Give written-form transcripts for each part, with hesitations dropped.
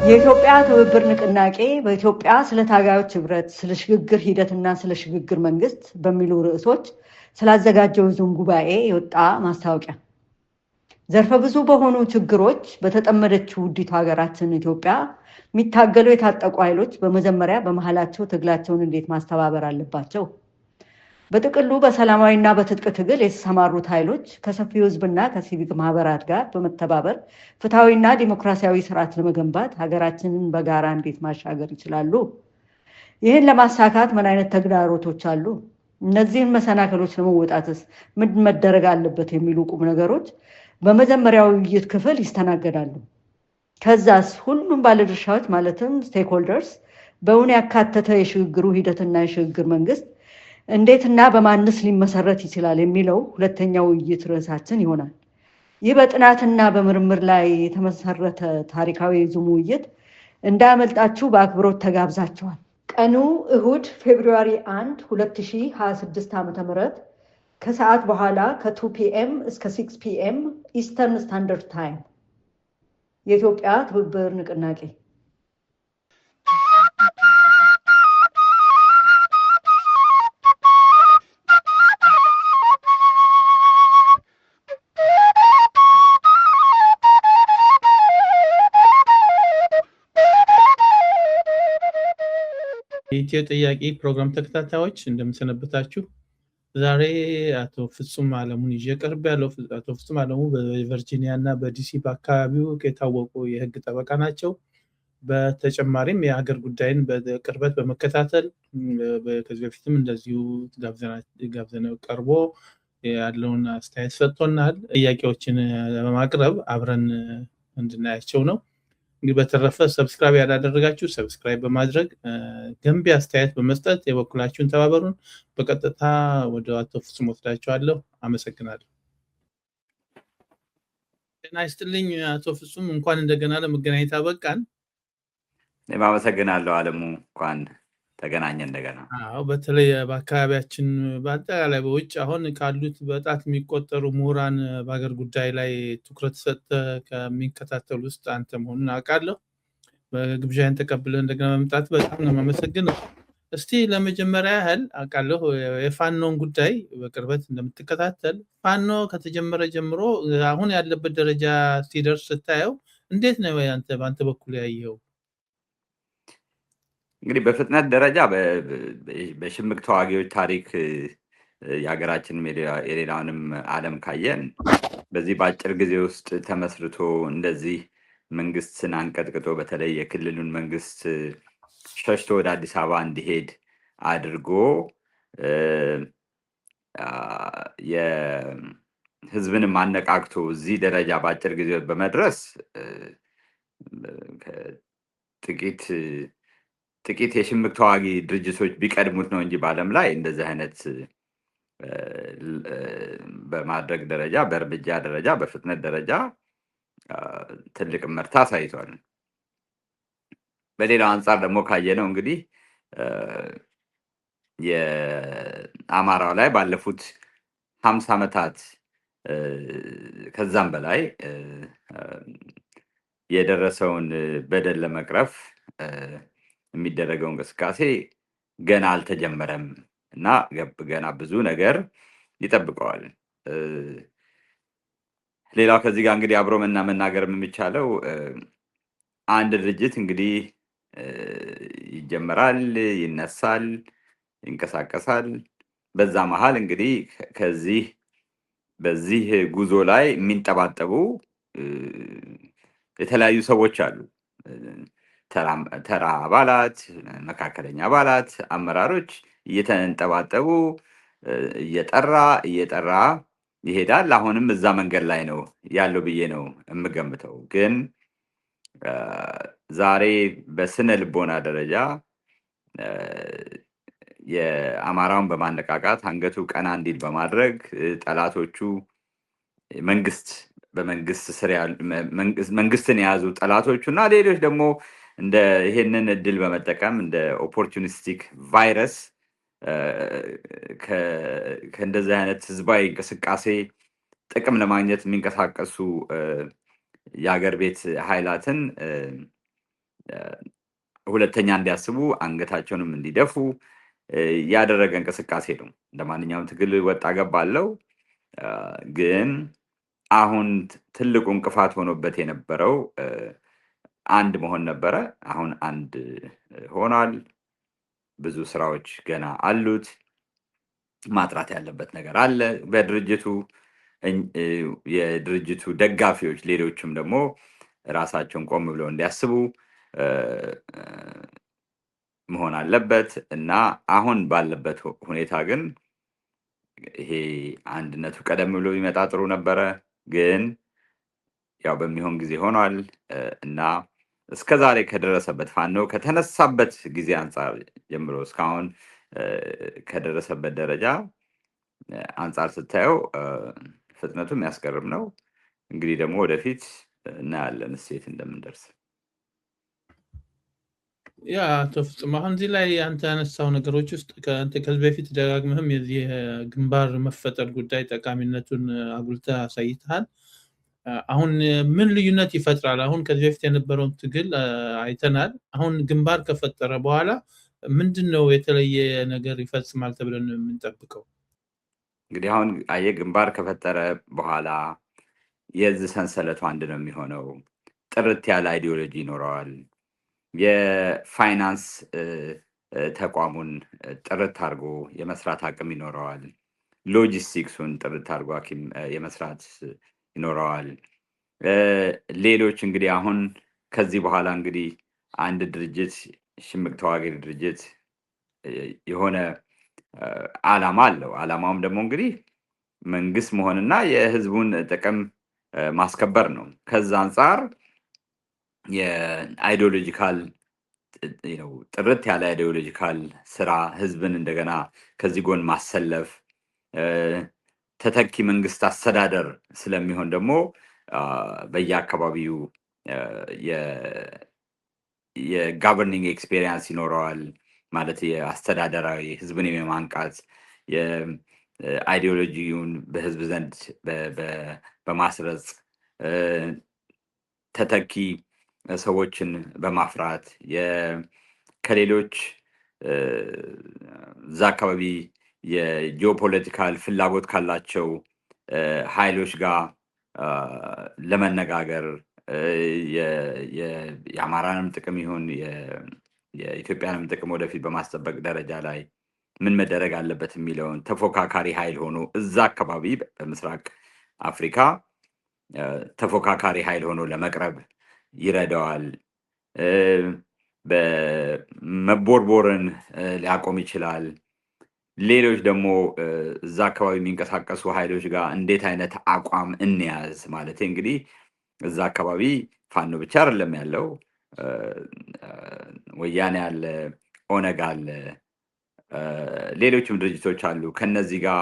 የኢትዮጵያ ትብብር ንቅናቄ በኢትዮጵያ ስለ ታጋዮች ህብረት፣ ስለ ሽግግር ሂደትና ስለ ሽግግር መንግስት በሚሉ ርዕሶች ስላዘጋጀው ዙም ጉባኤ የወጣ ማስታወቂያ። ዘርፈ ብዙ በሆኑ ችግሮች በተጠመደችው ውዲቱ ሀገራችን ኢትዮጵያ የሚታገሉ የታጠቁ ኃይሎች በመጀመሪያ በመሃላቸው ትግላቸውን እንዴት ማስተባበር አለባቸው? በጥቅሉ በሰላማዊና በትጥቅ ትግል የተሰማሩት ኃይሎች ከሰፊው ህዝብና ከሲቪክ ማህበራት ጋር በመተባበር ፍትሐዊና ዲሞክራሲያዊ ስርዓት ለመገንባት ሀገራችንን በጋራ እንዴት ማሻገር ይችላሉ? ይህን ለማሳካት ምን አይነት ተግዳሮቶች አሉ? እነዚህን መሰናክሎች ለመወጣትስ ምን መደረግ አለበት? የሚሉ ቁም ነገሮች በመጀመሪያው ውይይት ክፍል ይስተናገዳሉ። ከዛስ ሁሉም ባለድርሻዎች ማለትም ስቴክሆልደርስ በእውን ያካተተ የሽግግሩ ሂደትና የሽግግር መንግስት እንዴትና በማንስ ሊመሰረት ይችላል የሚለው ሁለተኛው ውይይት ርዕሳችን ይሆናል። ይህ በጥናትና በምርምር ላይ የተመሰረተ ታሪካዊ ዙም ውይይት እንዳያመልጣችሁ በአክብሮት ተጋብዛችኋል። ቀኑ እሁድ ፌብሩዋሪ 1 2026 ዓ.ም ከሰዓት በኋላ ከ2 ፒኤም እስከ 6 ፒኤም ኢስተርን ስታንዳርድ ታይም። የኢትዮጵያ ትብብር ንቅናቄ የኢትዮ ጥያቄ ፕሮግራም ተከታታዮች እንደምሰነበታችሁ። ዛሬ አቶ ፍጹም አለሙን ይዤ ቀርብ ያለው አቶ ፍጹም አለሙ በቨርጂኒያ እና በዲሲ በአካባቢው የታወቁ የህግ ጠበቃ ናቸው። በተጨማሪም የሀገር ጉዳይን በቅርበት በመከታተል ከዚህ በፊትም እንደዚሁ ጋብዘነው ቀርቦ ያለውን አስተያየት ሰጥቶናል። ጥያቄዎችን በማቅረብ አብረን እንድናያቸው ነው። እንግዲህ በተረፈ ሰብስክራይብ ያላደረጋችሁ ሰብስክራይብ በማድረግ ገንቢ አስተያየት በመስጠት የበኩላችሁን ተባበሩን። በቀጥታ ወደ አቶ ፍጹም ወስዳችኋለሁ። አመሰግናለሁ። ጤና ይስጥልኝ አቶ ፍጹም፣ እንኳን እንደገና ለመገናኘት አበቃን። እኔም አመሰግናለሁ አለሙ፣ እንኳን ተገናኘ እንደገና። አዎ፣ በተለይ በአካባቢያችን በአጠቃላይ በውጭ አሁን ካሉት በጣት የሚቆጠሩ ምሁራን በሀገር ጉዳይ ላይ ትኩረት ሰጥተ ከሚከታተሉ ውስጥ አንተ መሆኑን አውቃለሁ። በግብዣን ተቀብለህ እንደገና መምጣት በጣም ነው የማመሰግነው። እስቲ ለመጀመሪያ ያህል አውቃለሁ የፋኖን ጉዳይ በቅርበት እንደምትከታተል፣ ፋኖ ከተጀመረ ጀምሮ አሁን ያለበት ደረጃ ሲደርስ ስታየው እንዴት ነው በአንተ በኩል ያየው? እንግዲህ በፍጥነት ደረጃ በሽምቅ ተዋጊዎች ታሪክ የሀገራችን የሌላውንም ዓለም ካየን በዚህ በአጭር ጊዜ ውስጥ ተመስርቶ እንደዚህ መንግስትን አንቀጥቅጦ በተለይ የክልሉን መንግስት ሸሽቶ ወደ አዲስ አበባ እንዲሄድ አድርጎ የህዝብንም አነቃቅቶ እዚህ ደረጃ በአጭር ጊዜ በመድረስ ጥቂት የሽምቅ ተዋጊ ድርጅቶች ቢቀድሙት ነው እንጂ በዓለም ላይ እንደዚህ አይነት በማድረግ ደረጃ በእርምጃ ደረጃ በፍጥነት ደረጃ ትልቅ ምርታ አሳይቷል። በሌላው አንጻር ደግሞ ካየነው እንግዲህ የአማራው ላይ ባለፉት 50 ዓመታት ከዛም በላይ የደረሰውን በደል ለመቅረፍ የሚደረገው እንቅስቃሴ ገና አልተጀመረም እና ገና ብዙ ነገር ይጠብቀዋል። ሌላው ከዚህ ጋር እንግዲህ አብሮ መናገር የሚቻለው አንድ ድርጅት እንግዲህ ይጀመራል፣ ይነሳል፣ ይንቀሳቀሳል። በዛ መሃል እንግዲህ በዚህ ጉዞ ላይ የሚንጠባጠቡ የተለያዩ ሰዎች አሉ። ተራ አባላት፣ መካከለኛ አባላት፣ አመራሮች እየተንጠባጠቡ እየጠራ ይሄዳል። አሁንም እዛ መንገድ ላይ ነው ያለው ብዬ ነው የምገምተው። ግን ዛሬ በስነ ልቦና ደረጃ የአማራውን በማነቃቃት አንገቱ ቀና እንዲል በማድረግ ጠላቶቹ መንግስትን የያዙ ጠላቶቹ እና ሌሎች ደግሞ እንደ ይሄንን እድል በመጠቀም እንደ ኦፖርቹኒስቲክ ቫይረስ ከእንደዚህ አይነት ህዝባዊ እንቅስቃሴ ጥቅም ለማግኘት የሚንቀሳቀሱ የሀገር ቤት ኃይላትን ሁለተኛ እንዲያስቡ አንገታቸውንም እንዲደፉ ያደረገ እንቅስቃሴ ነው። እንደማንኛውም ትግል ወጣ ገባ አለው። ግን አሁን ትልቁ እንቅፋት ሆኖበት የነበረው አንድ መሆን ነበረ። አሁን አንድ ሆኗል። ብዙ ስራዎች ገና አሉት። ማጥራት ያለበት ነገር አለ በድርጅቱ። የድርጅቱ ደጋፊዎች ሌሎችም ደግሞ ራሳቸውን ቆም ብለው እንዲያስቡ መሆን አለበት እና አሁን ባለበት ሁኔታ ግን ይሄ አንድነቱ ቀደም ብሎ ቢመጣ ጥሩ ነበረ። ግን ያው በሚሆን ጊዜ ሆኗል እና እስከዛሬ ከደረሰበት ፋኖ ከተነሳበት ጊዜ አንጻር ጀምሮ እስካሁን ከደረሰበት ደረጃ አንጻር ስታየው ፍጥነቱ የሚያስገርም ነው። እንግዲህ ደግሞ ወደፊት እናያለን እሴት እንደምንደርስ። ያ አቶ ፍጹም አሁን እዚህ ላይ አንተ ያነሳው ነገሮች ውስጥ ከዚህ በፊት ደጋግመህም የዚህ ግንባር መፈጠር ጉዳይ ጠቃሚነቱን አጉልተህ አሳይተሃል። አሁን ምን ልዩነት ይፈጥራል? አሁን ከዚህ በፊት የነበረውን ትግል አይተናል። አሁን ግንባር ከፈጠረ በኋላ ምንድን ነው የተለየ ነገር ይፈጽማል ተብለን የምንጠብቀው? እንግዲህ አሁን አየህ ግንባር ከፈጠረ በኋላ የዚህ ሰንሰለቱ አንድ ነው የሚሆነው። ጥርት ያለ አይዲዮሎጂ ይኖረዋል። የፋይናንስ ተቋሙን ጥርት አድርጎ የመስራት አቅም ይኖረዋል። ሎጂስቲክሱን ጥርት አድርጎ የመስራት ይኖረዋል። ሌሎች እንግዲህ አሁን ከዚህ በኋላ እንግዲህ አንድ ድርጅት ሽምቅ ተዋጊ ድርጅት የሆነ ዓላማ አለው። ዓላማውም ደግሞ እንግዲህ መንግስት መሆንና የህዝቡን ጥቅም ማስከበር ነው። ከዛ አንጻር የአይዲዮሎጂካል ጥርት ያለ አይዲዮሎጂካል ስራ ህዝብን እንደገና ከዚህ ጎን ማሰለፍ ተተኪ መንግስት አስተዳደር ስለሚሆን ደግሞ በየአካባቢው የጋቨርኒንግ ኤክስፔሪንስ ይኖረዋል። ማለት የአስተዳደራዊ ህዝብን የማንቃት የአይዲዮሎጂውን በህዝብ ዘንድ በማስረጽ ተተኪ ሰዎችን በማፍራት ከሌሎች እዛ አካባቢ የጂኦፖለቲካል ፍላጎት ካላቸው ኃይሎች ጋር ለመነጋገር የአማራንም ጥቅም ይሁን የኢትዮጵያንም ጥቅም ወደፊት በማስጠበቅ ደረጃ ላይ ምን መደረግ አለበት የሚለውን ተፎካካሪ ኃይል ሆኖ እዛ አካባቢ በምስራቅ አፍሪካ ተፎካካሪ ኃይል ሆኖ ለመቅረብ ይረዳዋል። በመቦርቦርን ሊያቆም ይችላል። ሌሎች ደግሞ እዛ አካባቢ የሚንቀሳቀሱ ኃይሎች ጋር እንዴት አይነት አቋም እንያዝ ማለት እንግዲህ እዛ አካባቢ ፋኖ ብቻ አይደለም ያለው፣ ወያኔ አለ፣ ኦነግ አለ፣ ሌሎችም ድርጅቶች አሉ። ከነዚህ ጋር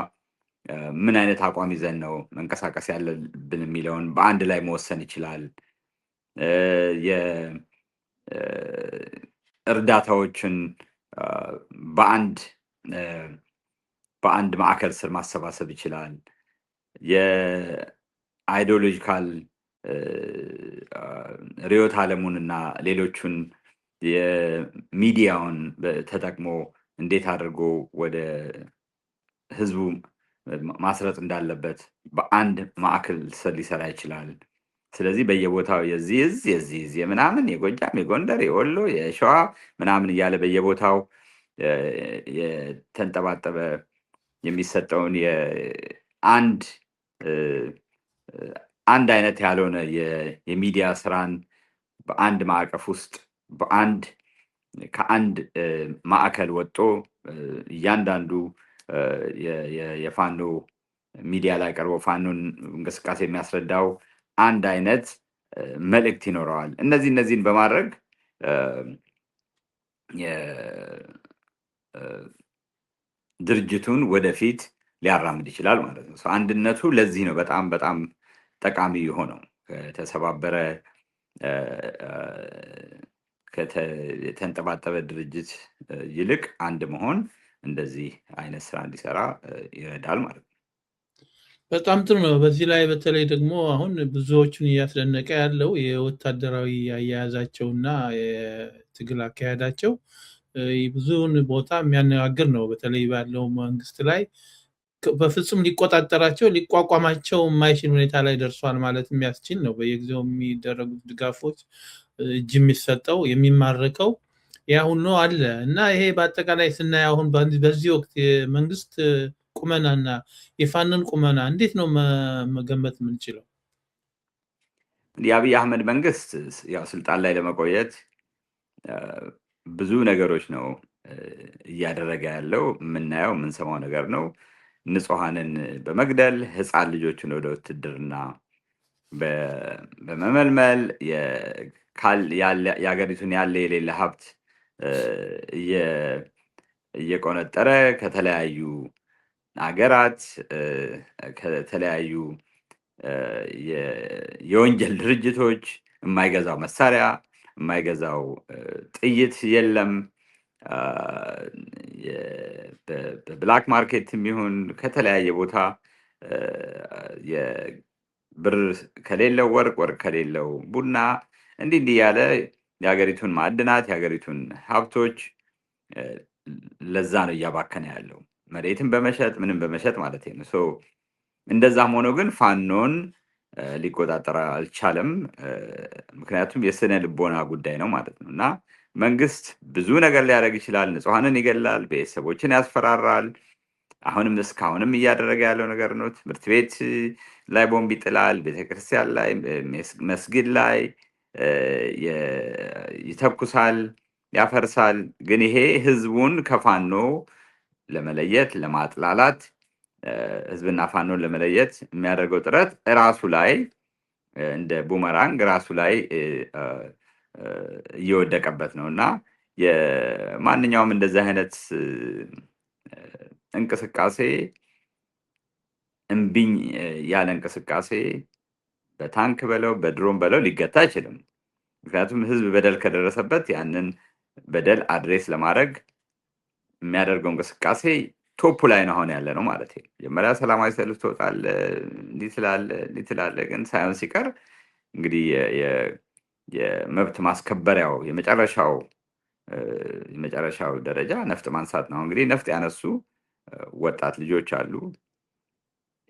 ምን አይነት አቋም ይዘን ነው መንቀሳቀስ ያለብን የሚለውን በአንድ ላይ መወሰን ይችላል። እርዳታዎችን በአንድ ማዕከል ስር ማሰባሰብ ይችላል። የአይዲዮሎጂካል ርዕዮተ ዓለሙን እና ሌሎቹን የሚዲያውን ተጠቅሞ እንዴት አድርጎ ወደ ህዝቡ ማስረጽ እንዳለበት በአንድ ማዕከል ስር ሊሰራ ይችላል። ስለዚህ በየቦታው የዚህ የምናምን የጎጃም፣ የጎንደር፣ የወሎ፣ የሸዋ ምናምን እያለ በየቦታው የተንጠባጠበ የሚሰጠውን አንድ አይነት ያልሆነ የሚዲያ ስራን በአንድ ማዕቀፍ ውስጥ ከአንድ ማዕከል ወጥቶ እያንዳንዱ የፋኖ ሚዲያ ላይ ቀርቦ ፋኖን እንቅስቃሴ የሚያስረዳው አንድ አይነት መልእክት ይኖረዋል። እነዚህን በማድረግ ድርጅቱን ወደፊት ሊያራምድ ይችላል ማለት ነው። አንድነቱ ለዚህ ነው በጣም በጣም ጠቃሚ የሆነው። ከተሰባበረ ከተንጠባጠበ ድርጅት ይልቅ አንድ መሆን እንደዚህ አይነት ስራ እንዲሰራ ይረዳል ማለት ነው። በጣም ጥሩ ነው። በዚህ ላይ በተለይ ደግሞ አሁን ብዙዎቹን እያስደነቀ ያለው የወታደራዊ አያያዛቸውና የትግል አካሄዳቸው ብዙውን ቦታ የሚያነጋግር ነው። በተለይ ባለው መንግስት ላይ በፍጹም ሊቆጣጠራቸው ሊቋቋማቸው የማይችል ሁኔታ ላይ ደርሷል ማለት የሚያስችል ነው። በየጊዜው የሚደረጉት ድጋፎች፣ እጅ የሚሰጠው የሚማረከው ያ ሁሉ አለ እና ይሄ በአጠቃላይ ስናይ አሁን በዚህ ወቅት የመንግስት ቁመናና የፋኖን ቁመና እንዴት ነው መገመት የምንችለው? የአብይ አህመድ መንግስት ያው ስልጣን ላይ ለመቆየት ብዙ ነገሮች ነው እያደረገ ያለው። የምናየው የምንሰማው ነገር ነው። ንጹሐንን በመግደል ህፃን ልጆችን ወደ ውትድርና በመመልመል የሀገሪቱን ያለ የሌለ ሀብት እየቆነጠረ ከተለያዩ ሀገራት ከተለያዩ የወንጀል ድርጅቶች የማይገዛው መሳሪያ የማይገዛው ጥይት የለም። በብላክ ማርኬት የሚሆን ከተለያየ ቦታ ብር ከሌለው ወርቅ፣ ወርቅ ከሌለው ቡና፣ እንዲህ ያለ የሀገሪቱን ማዕድናት የሀገሪቱን ሀብቶች ለዛ ነው እያባከነ ያለው። መሬትን በመሸጥ ምንም በመሸጥ ማለት ነው። እንደዛም ሆኖ ግን ፋኖን ሊቆጣጠር አልቻለም። ምክንያቱም የስነ ልቦና ጉዳይ ነው ማለት ነው። እና መንግስት ብዙ ነገር ሊያደርግ ይችላል። ንጹሐንን ይገላል፣ ቤተሰቦችን ያስፈራራል። አሁንም እስካሁንም እያደረገ ያለው ነገር ነው። ትምህርት ቤት ላይ ቦምብ ይጥላል፣ ቤተክርስቲያን ላይ፣ መስጊድ ላይ ይተኩሳል፣ ያፈርሳል። ግን ይሄ ህዝቡን ከፋኖ ለመለየት ለማጥላላት ህዝብና ፋኖን ለመለየት የሚያደርገው ጥረት ራሱ ላይ እንደ ቡመራንግ ራሱ ላይ እየወደቀበት ነው እና የማንኛውም እንደዚህ አይነት እንቅስቃሴ እምቢኝ ያለ እንቅስቃሴ በታንክ በለው በድሮን በለው ሊገታ አይችልም። ምክንያቱም ህዝብ በደል ከደረሰበት ያንን በደል አድሬስ ለማድረግ የሚያደርገው እንቅስቃሴ ቶፑ ላይ ነው አሁን ያለ ነው ማለት ነው። መጀመሪያ ሰላማዊ ሰልፍ ትወጣለህ፣ እንዲህ ትላለህ፣ ግን ሳይሆን ሲቀር እንግዲህ የመብት ማስከበሪያው የመጨረሻው ደረጃ ነፍጥ ማንሳት ነው። እንግዲህ ነፍጥ ያነሱ ወጣት ልጆች አሉ።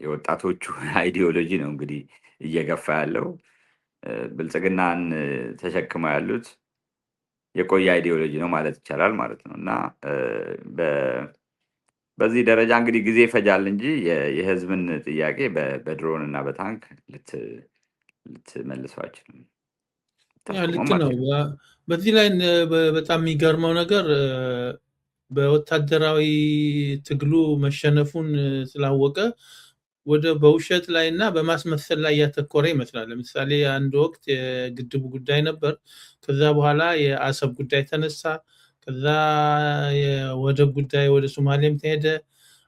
የወጣቶቹ አይዲዮሎጂ ነው እንግዲህ እየገፋ ያለው። ብልጽግናን ተሸክመው ያሉት የቆየ አይዲዮሎጂ ነው ማለት ይቻላል ማለት ነው። እና በዚህ ደረጃ እንግዲህ ጊዜ ይፈጃል እንጂ የህዝብን ጥያቄ በድሮን እና በታንክ ልትመልሰው አይችልም። ልክ ነው። በዚህ ላይ በጣም የሚገርመው ነገር በወታደራዊ ትግሉ መሸነፉን ስላወቀ ወደ በውሸት ላይ እና በማስመሰል ላይ ያተኮረ ይመስላል። ለምሳሌ አንድ ወቅት የግድቡ ጉዳይ ነበር። ከዛ በኋላ የአሰብ ጉዳይ ተነሳ። ከዛ የወደብ ጉዳይ ወደ ሶማሌም ተሄደ።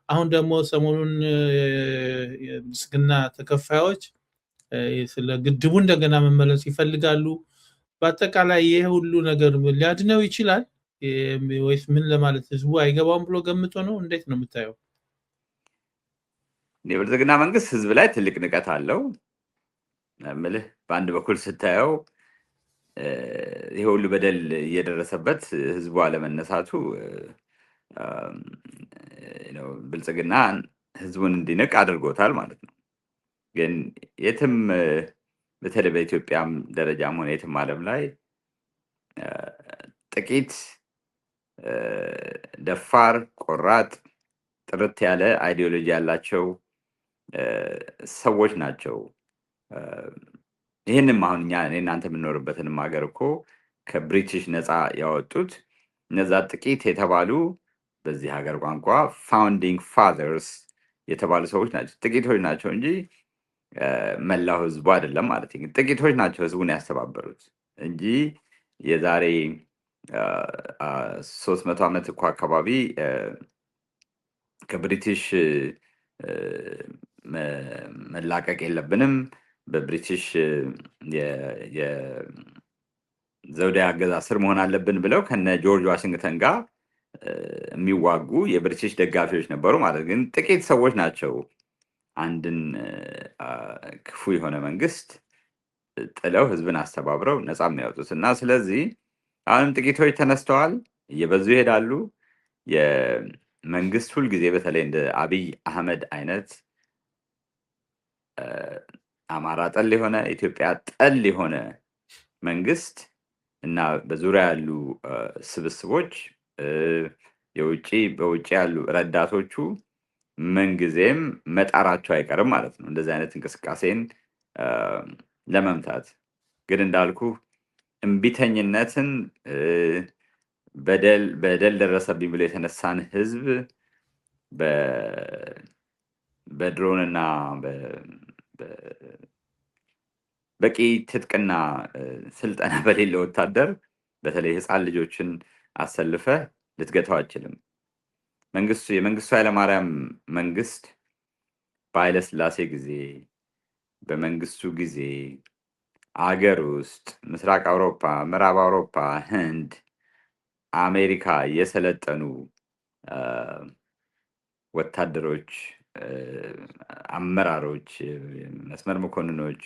አሁን ደግሞ ሰሞኑን የብልጽግና ተከፋዮች ስለ ግድቡ እንደገና መመለስ ይፈልጋሉ። በአጠቃላይ ይሄ ሁሉ ነገር ሊያድነው ይችላል ወይስ ምን ለማለት ህዝቡ አይገባውም ብሎ ገምቶ ነው? እንዴት ነው የምታየው? የብልጽግና መንግስት ህዝብ ላይ ትልቅ ንቀት አለው። ምልህ በአንድ በኩል ስታየው ይሄ ሁሉ በደል እየደረሰበት ህዝቡ አለመነሳቱ ብልጽግና ህዝቡን እንዲንቅ አድርጎታል ማለት ነው። ግን የትም በተለይ በኢትዮጵያም ደረጃም ሆነ የትም ዓለም ላይ ጥቂት ደፋር፣ ቆራጥ፣ ጥርት ያለ አይዲዮሎጂ ያላቸው ሰዎች ናቸው። ይህንም አሁን እናንተ የምንኖርበትንም ሀገር እኮ ከብሪቲሽ ነፃ ያወጡት እነዛ ጥቂት የተባሉ በዚህ ሀገር ቋንቋ ፋውንዲንግ ፋዘርስ የተባሉ ሰዎች ናቸው። ጥቂቶች ናቸው እንጂ መላው ህዝቡ አይደለም ማለት ነው። ጥቂቶች ናቸው ህዝቡን ያስተባበሩት እንጂ የዛሬ 300 ዓመት እኮ አካባቢ ከብሪቲሽ መላቀቅ የለብንም፣ በብሪቲሽ የዘውዳዊ አገዛዝ ስር መሆን አለብን ብለው ከነ ጆርጅ ዋሽንግተን ጋር የሚዋጉ የብሪቲሽ ደጋፊዎች ነበሩ ማለት ግን ጥቂት ሰዎች ናቸው አንድን ክፉ የሆነ መንግስት ጥለው ህዝብን አስተባብረው ነፃ የሚያወጡት እና ስለዚህ አሁንም ጥቂቶች ተነስተዋል፣ እየበዙ ይሄዳሉ። የመንግስት ሁልጊዜ በተለይ እንደ አብይ አህመድ አይነት አማራ ጠል የሆነ ኢትዮጵያ ጠል የሆነ መንግስት እና በዙሪያ ያሉ ስብስቦች በውጭ ያሉ ረዳቶቹ ምንጊዜም መጣራቸው አይቀርም ማለት ነው እንደዚህ አይነት እንቅስቃሴን ለመምታት። ግን እንዳልኩ እምቢተኝነትን በደል ደረሰብኝ ብሎ የተነሳን ህዝብ በድሮንና በቂ ትጥቅና ስልጠና በሌለ ወታደር በተለይ ህፃን ልጆችን አሰልፈ ልትገታው አትችልም። የመንግስቱ ኃይለማርያም መንግስት በኃይለ ሥላሴ ጊዜ፣ በመንግስቱ ጊዜ አገር ውስጥ ምስራቅ አውሮፓ፣ ምዕራብ አውሮፓ፣ ህንድ፣ አሜሪካ የሰለጠኑ ወታደሮች፣ አመራሮች፣ መስመር መኮንኖች፣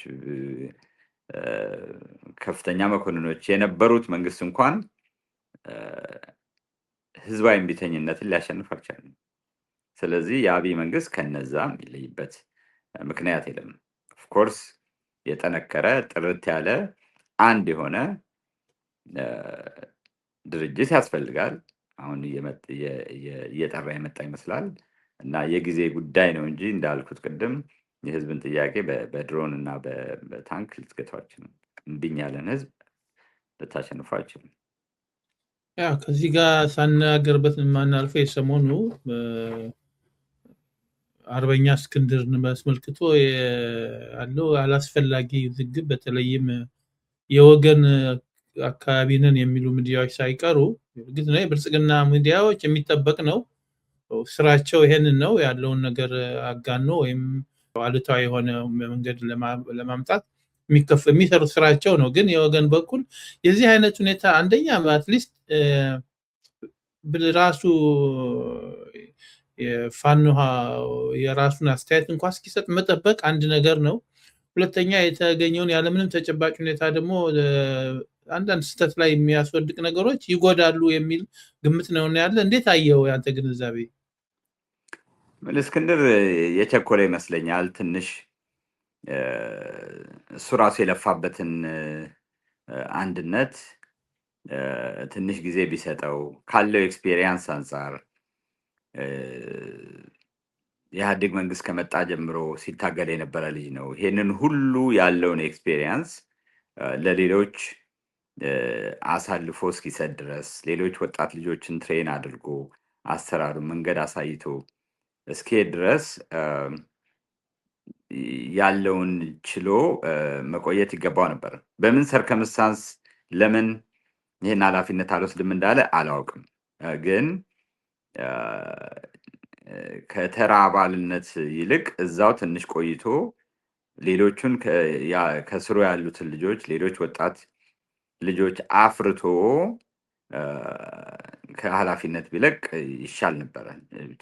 ከፍተኛ መኮንኖች የነበሩት መንግስት እንኳን ህዝባዊ እምቢተኝነትን ሊያሸንፍ አልቻለም። ስለዚህ የአብይ መንግስት ከነዛ የሚለይበት ምክንያት የለም። ኦፍኮርስ የጠነከረ ጥርት ያለ አንድ የሆነ ድርጅት ያስፈልጋል። አሁን እየጠራ የመጣ ይመስላል እና የጊዜ ጉዳይ ነው እንጂ እንዳልኩት ቅድም የህዝብን ጥያቄ በድሮን እና በታንክ ልትገታው አትችልም። እምቢኝ ያለን ህዝብ ልታሸንፈው አትችልም። ያው ከዚህ ጋር ሳናገርበት የማናልፈው የሰሞኑ አርበኛ እስክንድርን አስመልክቶ ያለው አላስፈላጊ ውዝግብ በተለይም የወገን አካባቢ ነን የሚሉ ሚዲያዎች ሳይቀሩ ግን ነው የብልጽግና ሚዲያዎች የሚጠበቅ ነው ስራቸው ይሄንን ነው ያለውን ነገር አጋኖ ወይም አሉታዊ የሆነ መንገድ ለማምጣት የሚሰሩት ስራቸው ነው። ግን የወገን በኩል የዚህ አይነት ሁኔታ አንደኛ አትሊስት ራሱ የፋኖ የራሱን አስተያየት እንኳን እስኪሰጥ መጠበቅ አንድ ነገር ነው። ሁለተኛ የተገኘውን ያለምንም ተጨባጭ ሁኔታ ደግሞ አንዳንድ ስህተት ላይ የሚያስወድቅ ነገሮች ይጎዳሉ የሚል ግምት ነው ያለ። እንዴት አየው ያንተ ግንዛቤ? እስክንድር የቸኮለ ይመስለኛል ትንሽ እሱ ራሱ የለፋበትን አንድነት ትንሽ ጊዜ ቢሰጠው ካለው ኤክስፔሪየንስ አንጻር የኢህአዴግ መንግስት ከመጣ ጀምሮ ሲታገል የነበረ ልጅ ነው። ይሄንን ሁሉ ያለውን ኤክስፔሪየንስ ለሌሎች አሳልፎ እስኪሰጥ ድረስ ሌሎች ወጣት ልጆችን ትሬን አድርጎ አሰራሩ መንገድ አሳይቶ እስኪሄድ ድረስ ያለውን ችሎ መቆየት ይገባው ነበር። በምን ሰርከምስታንስ ለምን ይህን ኃላፊነት አልወስድም እንዳለ አላውቅም። ግን ከተራ አባልነት ይልቅ እዛው ትንሽ ቆይቶ ሌሎቹን ከስሩ ያሉትን ልጆች ሌሎች ወጣት ልጆች አፍርቶ ከኃላፊነት ቢለቅ ይሻል ነበረ።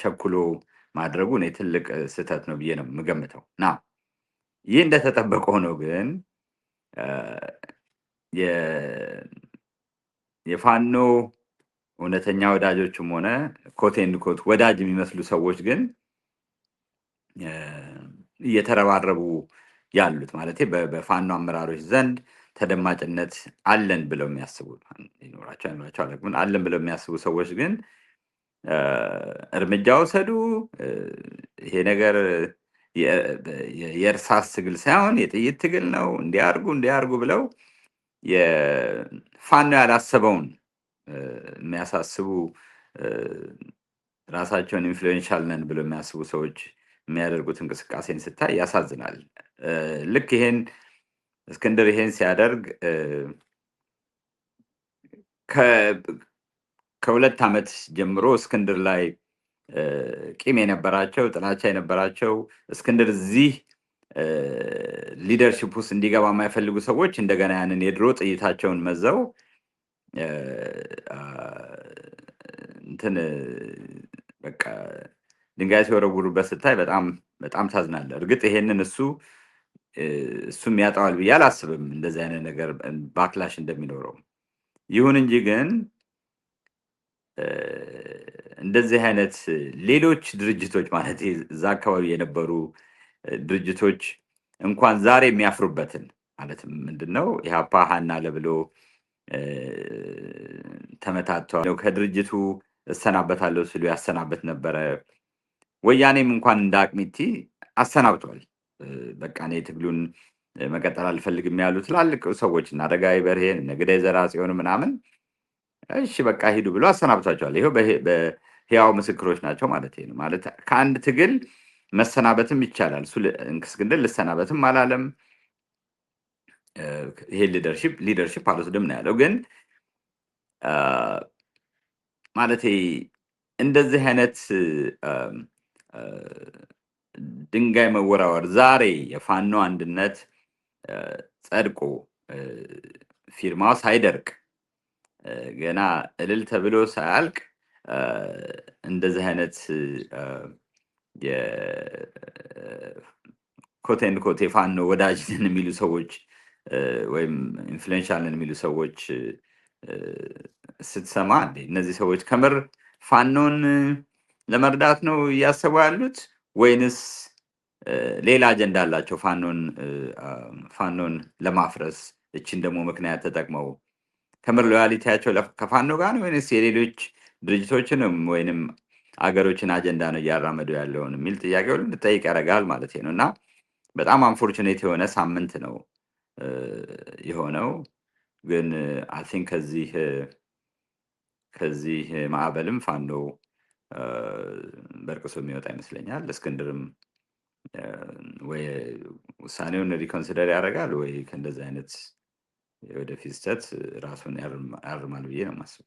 ቸኩሎ ማድረጉ እኔ ትልቅ ስህተት ነው ብዬ ነው የምገምተው። ና ይህ እንደተጠበቀ ሆኖ ግን የፋኖ እውነተኛ ወዳጆችም ሆነ ኮት ኤንድ ኮት ወዳጅ የሚመስሉ ሰዎች ግን እየተረባረቡ ያሉት ማለት በፋኖ አመራሮች ዘንድ ተደማጭነት አለን ብለው የሚያስቡ ይኖራቸው አለግን አለን ብለው የሚያስቡ ሰዎች ግን እርምጃ ወሰዱ። ይሄ ነገር የእርሳስ ትግል ሳይሆን የጥይት ትግል ነው፣ እንዲያርጉ ብለው የፋኖ ያላሰበውን የሚያሳስቡ ራሳቸውን ኢንፍሉዌንሻል ነን ብለው የሚያስቡ ሰዎች የሚያደርጉት እንቅስቃሴን ስታይ ያሳዝናል። ልክ ይሄን እስክንድር ይሄን ሲያደርግ ከሁለት ዓመት ጀምሮ እስክንድር ላይ ቂም የነበራቸው ጥላቻ የነበራቸው እስክንድር እዚህ ሊደርሺፕ ውስጥ እንዲገባ የማይፈልጉ ሰዎች እንደገና ያንን የድሮ ጥይታቸውን መዘው እንትን በቃ ድንጋይ ሲወረውሩበት ስታይ በጣም በጣም ታዝናለህ። እርግጥ ይሄንን እሱም ያጣዋል ብዬ አላስብም፣ እንደዚህ አይነት ነገር ባክላሽ እንደሚኖረው። ይሁን እንጂ ግን እንደዚህ አይነት ሌሎች ድርጅቶች ማለት እዛ አካባቢ የነበሩ ድርጅቶች እንኳን ዛሬ የሚያፍሩበትን ማለትም ምንድነው ኢህአፓ ሀና ለብሎ ተመታተዋል። ከድርጅቱ እሰናበታለሁ ሲሉ ያሰናበት ነበረ። ወያኔም እንኳን እንደ አቅሚቲ አሰናብቷል። በቃ እኔ ትግሉን መቀጠል አልፈልግም ያሉ ትላልቅ ሰዎች እና አረጋዊ በርሄን እነ ገዳይ ዘርአጽዮን ምናምን እሺ በቃ ሂዱ ብሎ አሰናብቷቸዋል። ይሄው በህያው ምስክሮች ናቸው ማለት ነው። ማለት ከአንድ ትግል መሰናበትም ይቻላል። እሱ እስክንድር ልሰናበትም አላለም። ይሄ ሊደርሺፕ አልወስድም ነው ያለው። ግን ማለት እንደዚህ አይነት ድንጋይ መወራወር ዛሬ የፋኖ አንድነት ጸድቆ ፊርማው ሳይደርቅ ገና እልል ተብሎ ሳያልቅ እንደዚህ አይነት የኮቴን ኮቴ ፋኖ ወዳጅ ነን የሚሉ ሰዎች ወይም ኢንፍሉዌንሻል ነን የሚሉ ሰዎች ስትሰማ እነዚህ ሰዎች ከምር ፋኖን ለመርዳት ነው እያሰቡ ያሉት ወይንስ ሌላ አጀንዳ አላቸው? ፋኖን ለማፍረስ እችን ደግሞ ምክንያት ተጠቅመው ከምር ሎያሊቲያቸው ከፋኖ ጋር ነው ወይንስ የሌሎች ድርጅቶችንም ወይንም አገሮችን አጀንዳ ነው እያራመዱ ያለውን የሚል ጥያቄ ሁሉ እንድጠይቅ ያደርጋል ማለት ነው። እና በጣም አንፎርቹኔት የሆነ ሳምንት ነው የሆነው። ግን አይ ቲንክ ከዚህ ማዕበልም ፋኖ በርቅሶ የሚወጣ ይመስለኛል። እስክንድርም ወይ ውሳኔውን ሪኮንሲደር ያደርጋል ወይ ከእንደዚህ አይነት ወደፊት ስህተት ራሱን ያርማል ብዬ ነው የማስበው።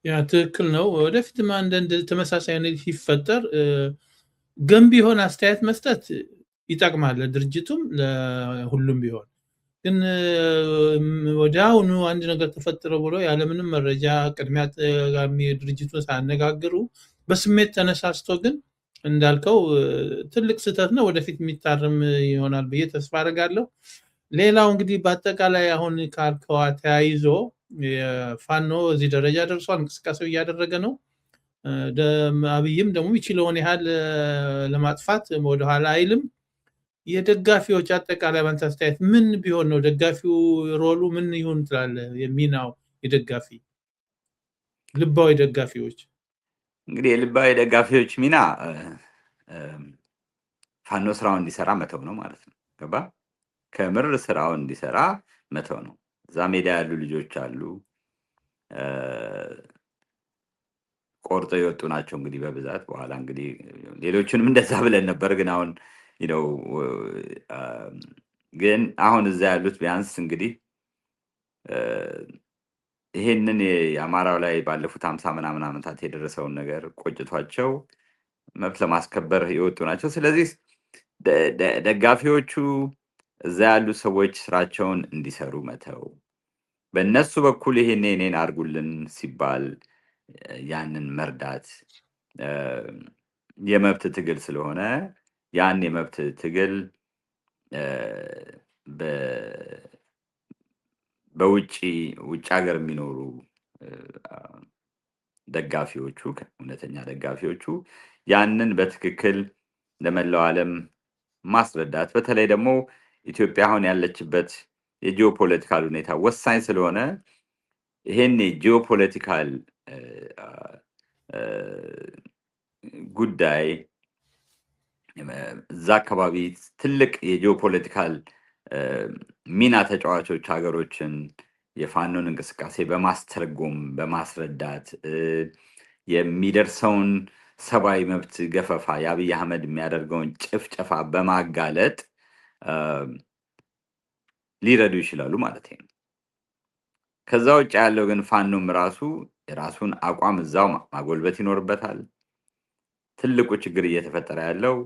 ያ ትክክል ነው። ወደፊትም አንዳንድ ተመሳሳይ ነገር ሲፈጠር ገንቢ የሆነ አስተያየት መስጠት ይጠቅማል፣ ለድርጅቱም ለሁሉም ቢሆን። ግን ወዲያውኑ አንድ ነገር ተፈጠረ ብሎ ያለምንም መረጃ ቅድሚያ ድርጅቱን ሳያነጋግሩ በስሜት ተነሳስቶ ግን እንዳልከው ትልቅ ስህተት ነው። ወደፊት የሚታረም ይሆናል ብዬ ተስፋ አደርጋለሁ። ሌላው እንግዲህ በአጠቃላይ አሁን ካልከዋ ተያይዞ ፋኖ እዚህ ደረጃ ደርሷል፣ እንቅስቃሴው እያደረገ ነው። አብይም ደግሞ የሚችለውን ያህል ለማጥፋት ወደኋላ አይልም። የደጋፊዎች አጠቃላይ ባንተ አስተያየት ምን ቢሆን ነው ደጋፊው ሮሉ ምን ይሁን ትላለህ? የሚናው የደጋፊ ልባዊ ደጋፊዎች እንግዲህ የልባዊ ደጋፊዎች ሚና ፋኖ ስራውን እንዲሰራ መተው ነው ማለት ነው። ገባ? ከምር ስራውን እንዲሰራ መተው ነው። እዛ ሜዳ ያሉ ልጆች አሉ፣ ቆርጦ የወጡ ናቸው እንግዲህ በብዛት። በኋላ እንግዲህ ሌሎችንም እንደዛ ብለን ነበር። ግን አሁን ግን አሁን እዛ ያሉት ቢያንስ እንግዲህ ይሄንን የአማራው ላይ ባለፉት 50 ምናምን ዓመታት የደረሰውን ነገር ቆጭቷቸው መብት ለማስከበር የወጡ ናቸው። ስለዚህ ደጋፊዎቹ እዛ ያሉ ሰዎች ስራቸውን እንዲሰሩ መተው፣ በእነሱ በኩል ይሄን እኔን አድርጉልን ሲባል ያንን መርዳት የመብት ትግል ስለሆነ ያን የመብት ትግል በውጭ ሀገር የሚኖሩ ደጋፊዎቹ እውነተኛ ደጋፊዎቹ ያንን በትክክል ለመላው ዓለም ማስረዳት፣ በተለይ ደግሞ ኢትዮጵያ አሁን ያለችበት የጂኦፖለቲካል ሁኔታ ወሳኝ ስለሆነ ይሄን የጂኦፖለቲካል ጉዳይ እዛ አካባቢ ትልቅ የጂኦፖለቲካል ሚና ተጫዋቾች ሀገሮችን የፋኖን እንቅስቃሴ በማስተርጎም በማስረዳት የሚደርሰውን ሰብአዊ መብት ገፈፋ የአብይ አህመድ የሚያደርገውን ጭፍጨፋ በማጋለጥ ሊረዱ ይችላሉ ማለት ነው። ከዛ ውጭ ያለው ግን ፋኖም ራሱ የራሱን አቋም እዛው ማጎልበት ይኖርበታል። ትልቁ ችግር እየተፈጠረ ያለው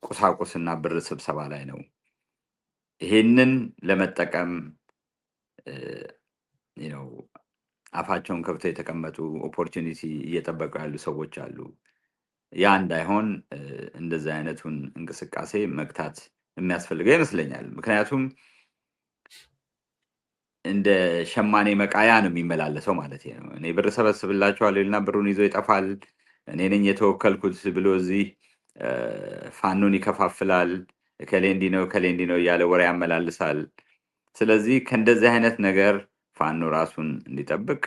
ቁሳቁስና ብር ስብሰባ ላይ ነው። ይሄንን ለመጠቀም አፋቸውን ከፍተው የተቀመጡ ኦፖርቹኒቲ እየጠበቁ ያሉ ሰዎች አሉ። ያ እንዳይሆን እንደዚህ አይነቱን እንቅስቃሴ መግታት የሚያስፈልገው ይመስለኛል። ምክንያቱም እንደ ሸማኔ መቃያ ነው የሚመላለሰው ማለት ነው። እኔ ብር ሰበስብላችኋለሁ ይልና ብሩን ይዞ ይጠፋል። እኔ ነኝ የተወከልኩት ብሎ እዚህ ፋኖን ይከፋፍላል። እከሌ እንዲህ ነው እከሌ እንዲህ ነው እያለ ወሬ ያመላልሳል። ስለዚህ ከእንደዚህ አይነት ነገር ፋኖ ራሱን እንዲጠብቅ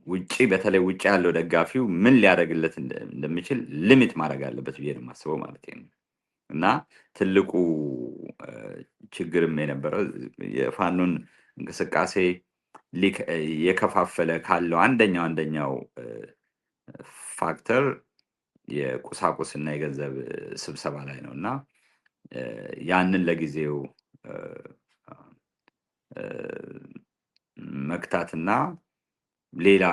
ውጪ በተለይ ውጪ ያለው ደጋፊው ምን ሊያደርግለት እንደሚችል ሊሚት ማድረግ አለበት ብዬ ነው የማስበው ማለት ነው። እና ትልቁ ችግርም የነበረው የፋኖን እንቅስቃሴ የከፋፈለ ካለው አንደኛው ፋክተር የቁሳቁስና የገንዘብ ስብሰባ ላይ ነው እና ያንን ለጊዜው መክታትና ሌላ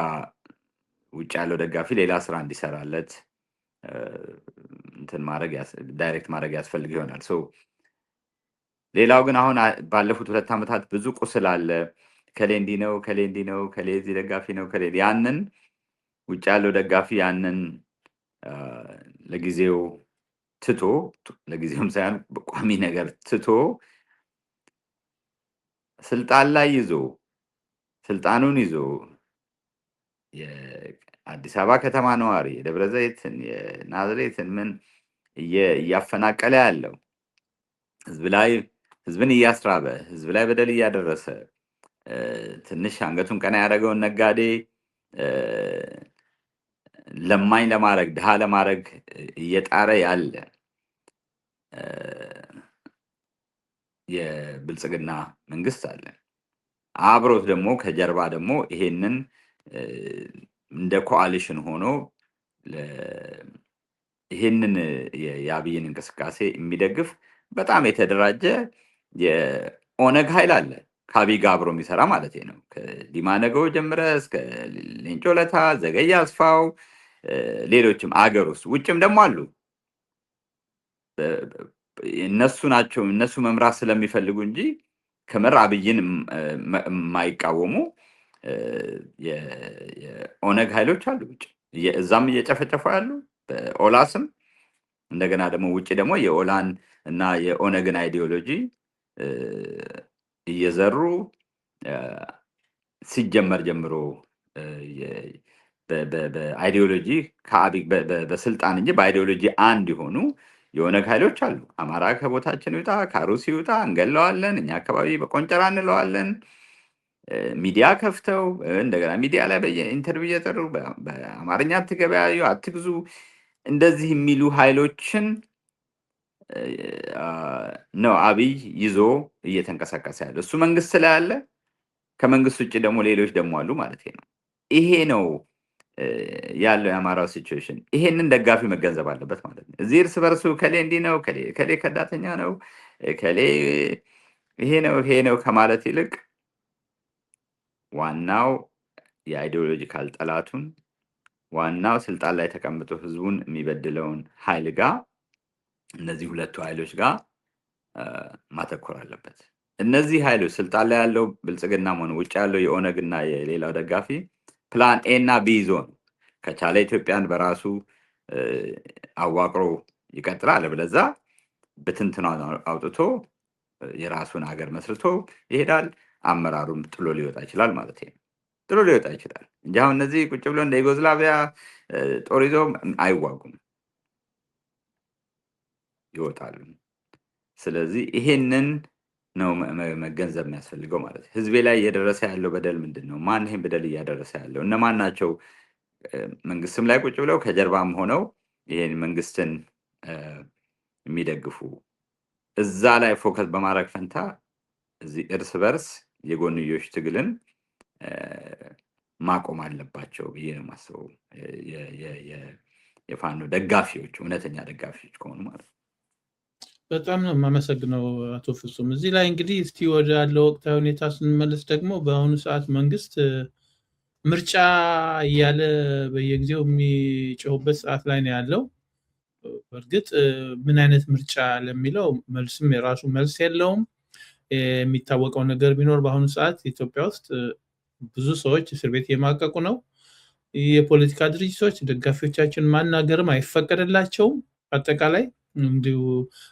ውጭ ያለው ደጋፊ ሌላ ስራ እንዲሰራለት እንትን ዳይሬክት ማድረግ ያስፈልግ ይሆናል። ሌላው ግን አሁን ባለፉት 2 ዓመታት ብዙ ቁስል አለ። ከሌ እንዲህ ነው ከሌ እንዲህ ነው ከሌ እዚህ ደጋፊ ነው ከሌ ያንን ውጭ ያለው ደጋፊ ያንን ለጊዜው ትቶ ለጊዜውም ሳይሆን በቋሚ ነገር ትቶ ስልጣኑን ይዞ የአዲስ አበባ ከተማ ነዋሪ የደብረ ዘይትን የናዝሬትን ምን እያፈናቀለ ያለው ህዝብን እያስራበ ህዝብ ላይ በደል እያደረሰ ትንሽ አንገቱን ቀና ያደረገውን ነጋዴ ለማኝ ለማድረግ ድሃ ለማድረግ እየጣረ ያለ የብልጽግና መንግስት አለ። አብሮት ደግሞ ከጀርባ ደግሞ ይሄንን እንደ ኮአሊሽን ሆኖ ይሄንን የአብይን እንቅስቃሴ የሚደግፍ በጣም የተደራጀ የኦነግ ኃይል አለ። ከአብይ ጋር አብሮ የሚሰራ ማለት ነው። ከዲማ ነገው ጀምረ እስከ ሌንጮ ለታ፣ ዘገየ አስፋው፣ ሌሎችም አገር ውስጥ ውጭም ደግሞ አሉ። እነሱ መምራት ስለሚፈልጉ እንጂ ከምር አብይን የማይቃወሙ የኦነግ ኃይሎች አሉ ውጭ እዛም እየጨፈጨፉ ያሉ በኦላ ስም። እንደገና ደግሞ ውጭ ደግሞ የኦላን እና የኦነግን አይዲዮሎጂ እየዘሩ ሲጀመር ጀምሮ በአይዲዮሎጂ በስልጣን እንጂ በአይዲዮሎጂ አንድ የሆኑ የኦነግ ኃይሎች አሉ። አማራ ከቦታችን ይውጣ፣ ከአሩሲ ይውጣ፣ እንገለዋለን፣ እኛ አካባቢ በቆንጨራ እንለዋለን። ሚዲያ ከፍተው እንደገና ሚዲያ ላይ በኢንተርቪው እየጠሩ በአማርኛ አትገበያዩ፣ አትግዙ እንደዚህ የሚሉ ኃይሎችን ነው አብይ ይዞ እየተንቀሳቀሰ ያለ። እሱ መንግስት ላይ ያለ፣ ከመንግስት ውጭ ደግሞ ሌሎች ደግሞ አሉ ማለት ነው። ይሄ ነው ያለው የአማራው ሲቹዌሽን። ይሄንን ደጋፊ መገንዘብ አለበት ማለት ነው። እዚህ እርስ በርሱ ከሌ እንዲህ ነው ከሌ ከዳተኛ ነው ከሌ ይሄ ነው ከማለት ይልቅ ዋናው የአይዲዮሎጂካል ጠላቱን ዋናው ስልጣን ላይ ተቀምጦ ህዝቡን የሚበድለውን ኃይል ጋር እነዚህ ሁለቱ ኃይሎች ጋር ማተኮር አለበት። እነዚህ ኃይሎች ስልጣን ላይ ያለው ብልጽግናም ሆነ ውጭ ያለው የኦነግና የሌላው ደጋፊ ፕላን ኤ እና ቢ ይዞ ነው ከቻለ ኢትዮጵያን በራሱ አዋቅሮ ይቀጥላል። አለበለዛ በትንትኗን አውጥቶ የራሱን ሀገር መስርቶ ይሄዳል። አመራሩም ጥሎ ሊወጣ ይችላል ማለት ነው። ጥሎ ሊወጣ ይችላል እንጂ አሁን እነዚህ ቁጭ ብሎ እንደ ዩጎዝላቪያ ጦር ይዞ አይዋጉም፣ ይወጣሉ። ስለዚህ ይሄንን ነው መገንዘብ የሚያስፈልገው ማለት ነው። ህዝቤ ላይ እየደረሰ ያለው በደል ምንድን ነው? ማን ይሄን በደል እያደረሰ ያለው? እነማን ናቸው? መንግስትም ላይ ቁጭ ብለው ከጀርባም ሆነው ይሄን መንግስትን የሚደግፉ እዛ ላይ ፎከስ በማድረግ ፈንታ እዚህ እርስ በርስ የጎንዮሽ ትግልን ማቆም አለባቸው ብዬ ነው የማስበው። የፋኖ ደጋፊዎች እውነተኛ ደጋፊዎች ከሆኑ ማለት ነው። በጣም ነው የማመሰግነው አቶ ፍጹም። እዚህ ላይ እንግዲህ እስቲ ወደ ያለው ወቅታዊ ሁኔታ ስንመለስ ደግሞ በአሁኑ ሰዓት መንግስት ምርጫ እያለ በየጊዜው የሚጮህበት ሰዓት ላይ ነው ያለው። በእርግጥ ምን አይነት ምርጫ ለሚለው መልስም የራሱ መልስ የለውም። የሚታወቀው ነገር ቢኖር በአሁኑ ሰዓት ኢትዮጵያ ውስጥ ብዙ ሰዎች እስር ቤት የማቀቁ ነው። የፖለቲካ ድርጅቶች ደጋፊዎቻችን ማናገርም አይፈቀድላቸውም። አጠቃላይ እንዲሁ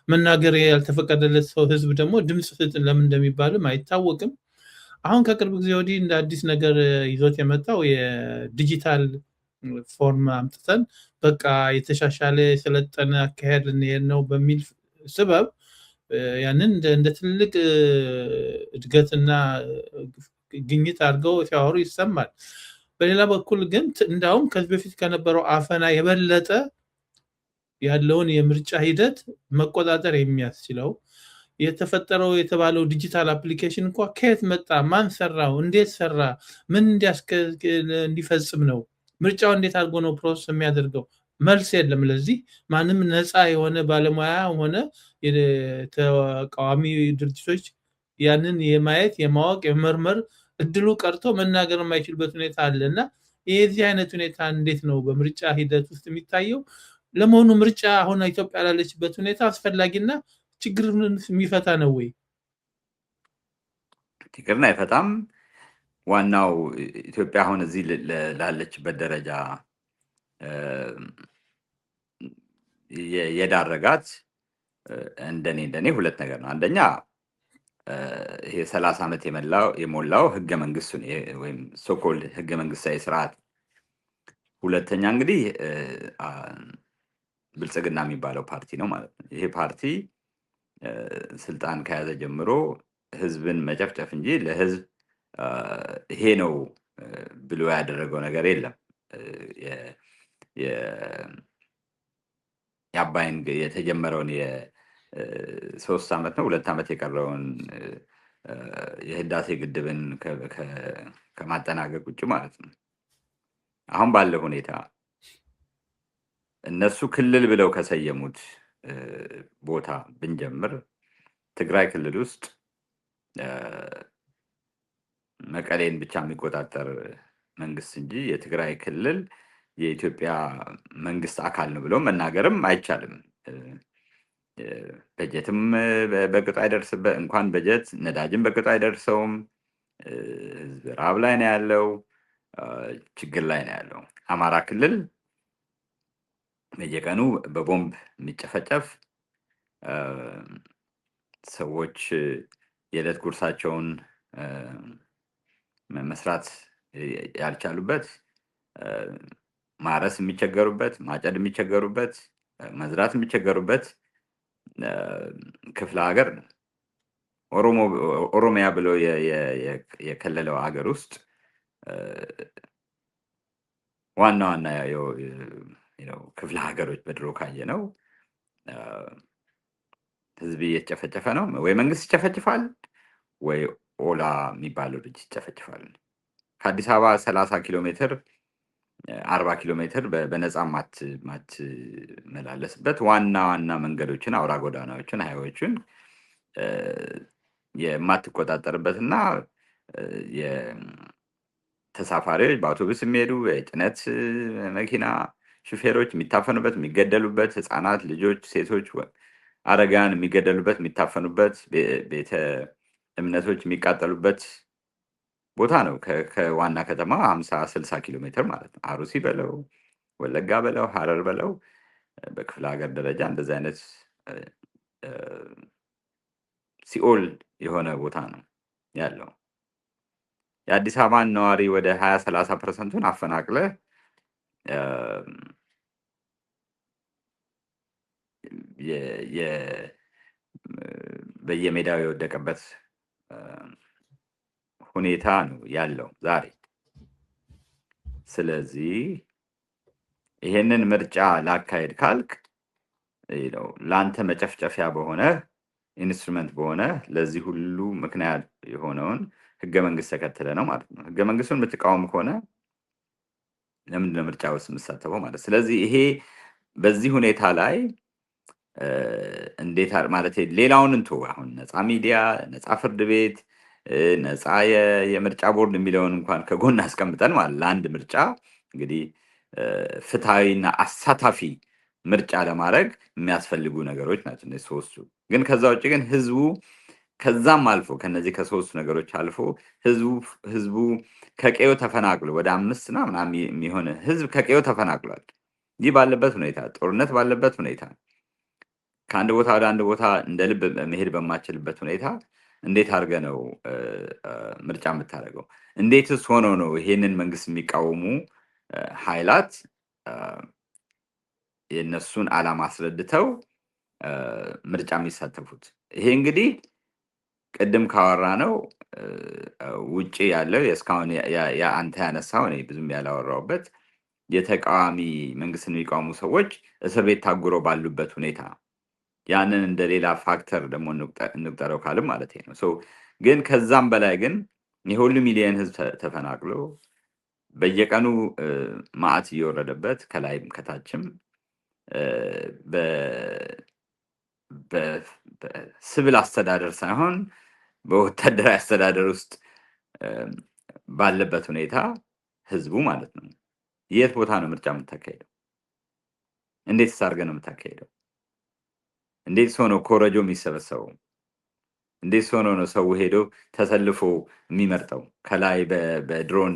መናገር ያልተፈቀደለት ሰው ህዝብ ደግሞ ድምፅ ስጥ ለምን እንደሚባልም አይታወቅም። አሁን ከቅርብ ጊዜ ወዲህ እንደ አዲስ ነገር ይዞት የመጣው የዲጂታል ፎርም አምጥተን በቃ የተሻሻለ የሰለጠነ አካሄድ ልንሄድ ነው በሚል ስበብ ያንን እንደ ትልቅ እድገትና ግኝት አድርገው ሲያወሩ ይሰማል። በሌላ በኩል ግን እንዳውም ከዚህ በፊት ከነበረው አፈና የበለጠ ያለውን የምርጫ ሂደት መቆጣጠር የሚያስችለው የተፈጠረው የተባለው ዲጂታል አፕሊኬሽን እንኳ ከየት መጣ፣ ማን ሰራው፣ እንዴት ሰራ፣ ምን እንዲፈጽም ነው፣ ምርጫው እንዴት አድርጎ ነው ፕሮሰስ የሚያደርገው፣ መልስ የለም። ለዚህ ማንም ነፃ የሆነ ባለሙያ ሆነ የተቃዋሚ ድርጅቶች ያንን የማየት የማወቅ የመርመር እድሉ ቀርቶ መናገር የማይችልበት ሁኔታ አለ እና የዚህ አይነት ሁኔታ እንዴት ነው በምርጫ ሂደት ውስጥ የሚታየው? ለመሆኑ ምርጫ አሁን ኢትዮጵያ ላለችበት ሁኔታ አስፈላጊና ችግርን የሚፈታ ነው ወይ? ችግርን አይፈታም። ዋናው ኢትዮጵያ አሁን እዚህ ላለችበት ደረጃ የዳረጋት እንደኔ ሁለት ነገር ነው። አንደኛ ይሄ 30 ዓመት የሞላው ህገ መንግስቱን ወይም ሶኮል ህገ መንግስታዊ ስርዓት። ሁለተኛ እንግዲህ ብልጽግና የሚባለው ፓርቲ ነው ማለት ነው። ይሄ ፓርቲ ስልጣን ከያዘ ጀምሮ ህዝብን መጨፍጨፍ እንጂ ለህዝብ ይሄ ነው ብሎ ያደረገው ነገር የለም። የአባይን የተጀመረውን የ3 ዓመት ነው 2 ዓመት የቀረውን የህዳሴ ግድብን ከማጠናቀቅ ውጭ ማለት ነው። አሁን ባለው ሁኔታ እነሱ ክልል ብለው ከሰየሙት ቦታ ብንጀምር ትግራይ ክልል ውስጥ መቀሌን ብቻ የሚቆጣጠር መንግስት እንጂ የትግራይ ክልል የኢትዮጵያ መንግስት አካል ነው ብለው መናገርም አይቻልም። በጀትም በቅጡ አይደርስበት፣ እንኳን በጀት ነዳጅም በቅጡ አይደርሰውም። ህዝብ ራብ ላይ ነው ያለው፣ ችግር ላይ ነው ያለው። አማራ ክልል በየቀኑ በቦምብ የሚጨፈጨፍ ሰዎች የዕለት ጉርሳቸውን መስራት ያልቻሉበት፣ ማረስ የሚቸገሩበት፣ ማጨድ የሚቸገሩበት፣ መዝራት የሚቸገሩበት ክፍለ ሀገር ነው። ኦሮሚያ ብሎ የከለለው ሀገር ውስጥ ዋና ዋና ክፍለ ሀገሮች በድሮ ካየ ነው ህዝብ እየተጨፈጨፈ ነው። ወይ መንግስት ይጨፈጭፋል ወይ ኦላ የሚባለው ልጅ ይጨፈጭፋል። ከአዲስ አበባ 30 ኪሎ ሜትር 40 ኪሎ ሜትር በነፃ ማትመላለስበት ዋና ዋና መንገዶችን፣ አውራ ጎዳናዎችን፣ ሃይዌዎችን የማትቆጣጠርበት እና ተሳፋሪዎች በአውቶቡስ የሚሄዱ የጭነት መኪና ሹፌሮች የሚታፈኑበት፣ የሚገደሉበት፣ ህፃናት፣ ልጆች፣ ሴቶች፣ አረጋውያን የሚገደሉበት፣ የሚታፈኑበት፣ ቤተ እምነቶች የሚቃጠሉበት ቦታ ነው። ከዋና ከተማ 50-60 ኪሎ ሜትር ማለት ነው። አሩሲ በለው፣ ወለጋ በለው፣ ሀረር በለው፣ በክፍለ ሀገር ደረጃ እንደዚህ አይነት ሲኦል የሆነ ቦታ ነው ያለው። የአዲስ አበባን ነዋሪ ወደ 20-30% አፈናቅለ በየሜዳው የወደቀበት ሁኔታ ነው ያለው ዛሬ። ስለዚህ ይሄንን ምርጫ ላካሄድ ካልክ ለአንተ መጨፍጨፊያ በሆነ ኢንስትሩመንት በሆነ ለዚህ ሁሉ ምክንያት የሆነውን ህገ መንግስት ተከትለ ነው ማለት ነው። ህገ መንግስቱን የምትቃወም ከሆነ ለምንድነው ምርጫ ውስጥ የምትሳተፈው ማለት? ስለዚህ ይሄ በዚህ ሁኔታ ላይ እንዴት ማለት ሌላውን እንቶ አሁን ነፃ ሚዲያ፣ ነፃ ፍርድ ቤት፣ ነፃ የምርጫ ቦርድ የሚለውን እንኳን ከጎን አስቀምጠን ማለት ለአንድ ምርጫ እንግዲህ ፍትሃዊና አሳታፊ ምርጫ ለማድረግ የሚያስፈልጉ ነገሮች ናቸው እነዚህ ሶስቱ። ግን ከዛ ውጭ ግን ህዝቡ ከዛም አልፎ ከነዚህ ከሶስቱ ነገሮች አልፎ ህዝቡ ከቀዮ ተፈናቅሎ ወደ 5 ምናምን የሚሆን ህዝብ ከቀዮ ተፈናቅሏል። ይህ ባለበት ሁኔታ ጦርነት ባለበት ሁኔታ ከአንድ ቦታ ወደ አንድ ቦታ እንደ ልብ መሄድ በማችልበት ሁኔታ እንዴት አድርገ ነው ምርጫ የምታደርገው? እንዴትስ ሆኖ ነው ይሄንን መንግስት የሚቃወሙ ኃይላት የእነሱን ዓላማ አስረድተው ምርጫ የሚሳተፉት? ይሄ እንግዲህ ቅድም ካወራ ነው ውጪ ያለው እስካሁን አንተ ያነሳው እኔ ብዙም ያላወራውበት የተቃዋሚ መንግስትን የሚቃወሙ ሰዎች እስር ቤት ታጉረው ባሉበት ሁኔታ ያንን እንደ ሌላ ፋክተር ደግሞ እንቁጠረው ካልም ማለት ነው። ግን ከዛም በላይ ግን የሁሉ ሚሊዮን ህዝብ ተፈናቅሎ በየቀኑ ማዕት እየወረደበት ከላይም ከታችም በሲቪል አስተዳደር ሳይሆን በወታደራዊ አስተዳደር ውስጥ ባለበት ሁኔታ ህዝቡ ማለት ነው የት ቦታ ነው ምርጫ የምታካሄደው? እንዴት አድርገህ ነው የምታካሄደው? እንዴት ሆኖ ኮረጆ የሚሰበሰበው? እንዴት ሆኖ ነው ሰው ሄዶ ተሰልፎ የሚመርጠው? ከላይ በድሮን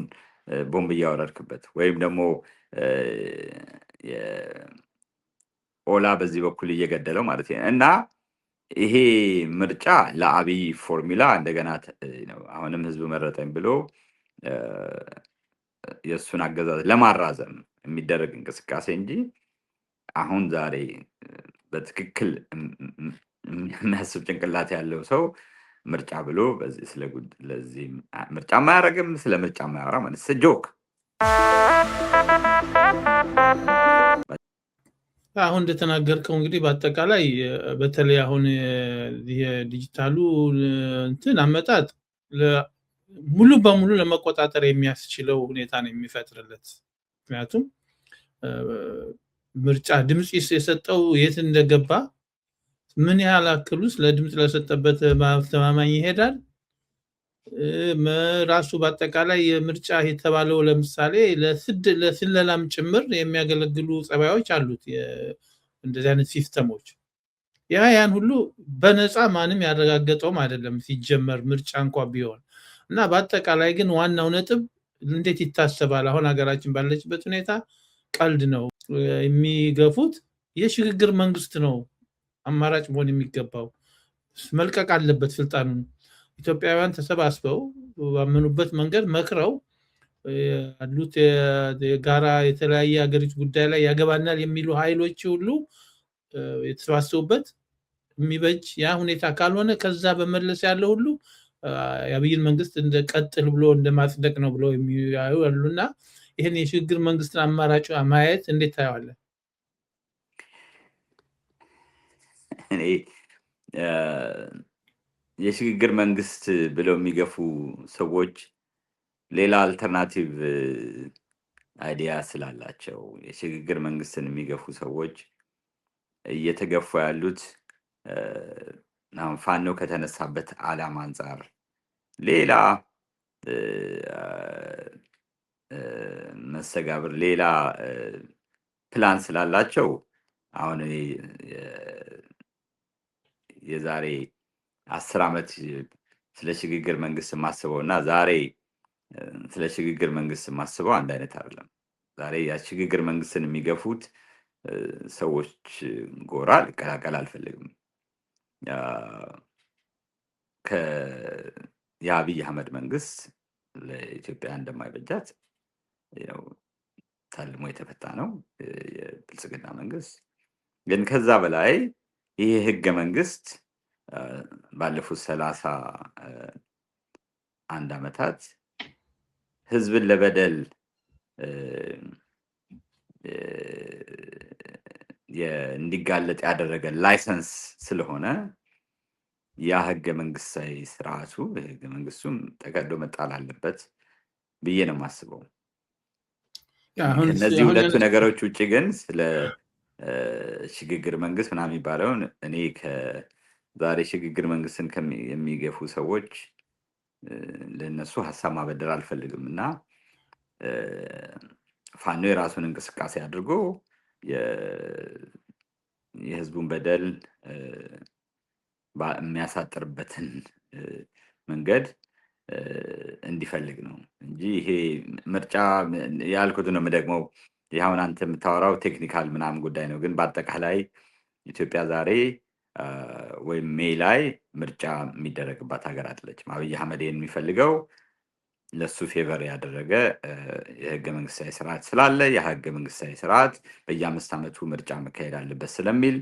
ቦምብ እያወረድክበት ወይም ደግሞ ኦላ በዚህ በኩል እየገደለው ማለት ነው። እና ይሄ ምርጫ ለአብይ ፎርሙላ እንደገና አሁንም ህዝብ መረጠኝ ብሎ የእሱን አገዛዝ ለማራዘም የሚደረግ እንቅስቃሴ እንጂ አሁን ዛሬ በትክክል የሚያስብ ጭንቅላት ያለው ሰው ምርጫ ብሎ ስለዚህ ምርጫ ማያረግም፣ ስለ ምርጫ ማያወራ ማለት ጆክ። አሁን እንደተናገርከው እንግዲህ በአጠቃላይ በተለይ አሁን የዲጂታሉ እንትን አመጣጥ ሙሉ በሙሉ ለመቆጣጠር የሚያስችለው ሁኔታ ነው የሚፈጥርለት። ምክንያቱም ምርጫ ድምጽ የሰጠው የት እንደገባ ምን ያህል አክሉስ ለድምጽ ለሰጠበት ማስተማማኝ ይሄዳል። ራሱ በአጠቃላይ የምርጫ የተባለው ለምሳሌ ለስለላም ጭምር የሚያገለግሉ ጸባዮች አሉት እንደዚህ አይነት ሲስተሞች። ያን ሁሉ በነፃ ማንም ያረጋገጠውም አይደለም ሲጀመር ምርጫ እንኳን ቢሆን እና በአጠቃላይ ግን ዋናው ነጥብ እንዴት ይታሰባል? አሁን ሀገራችን ባለችበት ሁኔታ ቀልድ ነው የሚገፉት። የሽግግር መንግስት ነው አማራጭ መሆን የሚገባው፣ መልቀቅ አለበት ስልጣኑን። ኢትዮጵያውያን ተሰባስበው ባመኑበት መንገድ መክረው ያሉት የጋራ የተለያየ ሀገሪቱ ጉዳይ ላይ ያገባናል የሚሉ ኃይሎች ሁሉ የተሰባሰቡበት የሚበጅ ያ ሁኔታ ካልሆነ ከዛ በመለስ ያለው ሁሉ የአብይን መንግስት እንደ ቀጥል ብሎ እንደ ማጽደቅ ነው ብሎ የሚያዩ ያሉና ይሄን የሽግግር መንግስትን አማራጭ ማየት እንዴት ታየዋለህ? እኔ የሽግግር መንግስት ብለው የሚገፉ ሰዎች ሌላ አልተርናቲቭ አይዲያ ስላላቸው የሽግግር መንግስትን የሚገፉ ሰዎች እየተገፉ ያሉት ፋኖ ከተነሳበት ዓላማ አንጻር ሌላ መስተጋብር ሌላ ፕላን ስላላቸው አሁን የዛሬ 10 ዓመት ስለ ሽግግር መንግስት ማስበው እና ዛሬ ስለ ሽግግር መንግስት ማስበው አንድ አይነት አይደለም። ዛሬ የሽግግር መንግስትን የሚገፉት ሰዎች ጎራ ልቀላቀል አልፈልግም። የአብይ አህመድ መንግስት ለኢትዮጵያ እንደማይበጃት ታልሞ የተፈታ ነው የብልጽግና መንግስት። ግን ከዛ በላይ ይሄ ህገ መንግስት ባለፉት 31 ዓመታት ህዝብን ለበደል እንዲጋለጥ ያደረገ ላይሰንስ ስለሆነ ያ ህገ መንግስታዊ ስርዓቱ ህገ መንግስቱም ተቀዶ መጣል አለበት ብዬ ነው የማስበው። እነዚህ ሁለቱ ነገሮች ውጭ ግን ስለ ሽግግር መንግስት ምናምን የሚባለውን እኔ ከዛሬ ሽግግር መንግስትን የሚገፉ ሰዎች ለነሱ ሀሳብ ማበደር አልፈልግም እና ፋኖ የራሱን እንቅስቃሴ አድርጎ የህዝቡን በደል የሚያሳጥርበትን መንገድ እንዲፈልግ ነው እንጂ ይሄ ምርጫ ያልኩት ነው ደግሞ ያውን አንተ የምታወራው ቴክኒካል ምናምን ጉዳይ ነው። ግን በአጠቃላይ ኢትዮጵያ ዛሬ ወይም ሜይ ላይ ምርጫ የሚደረግባት ሀገር አይደለችም። አብይ አህመድ የሚፈልገው ለሱ ፌቨር ያደረገ የህገ መንግስታዊ ስርዓት ስላለ የህገ መንግስታዊ ስርዓት በየ5 ዓመቱ ምርጫ መካሄድ አለበት ስለሚል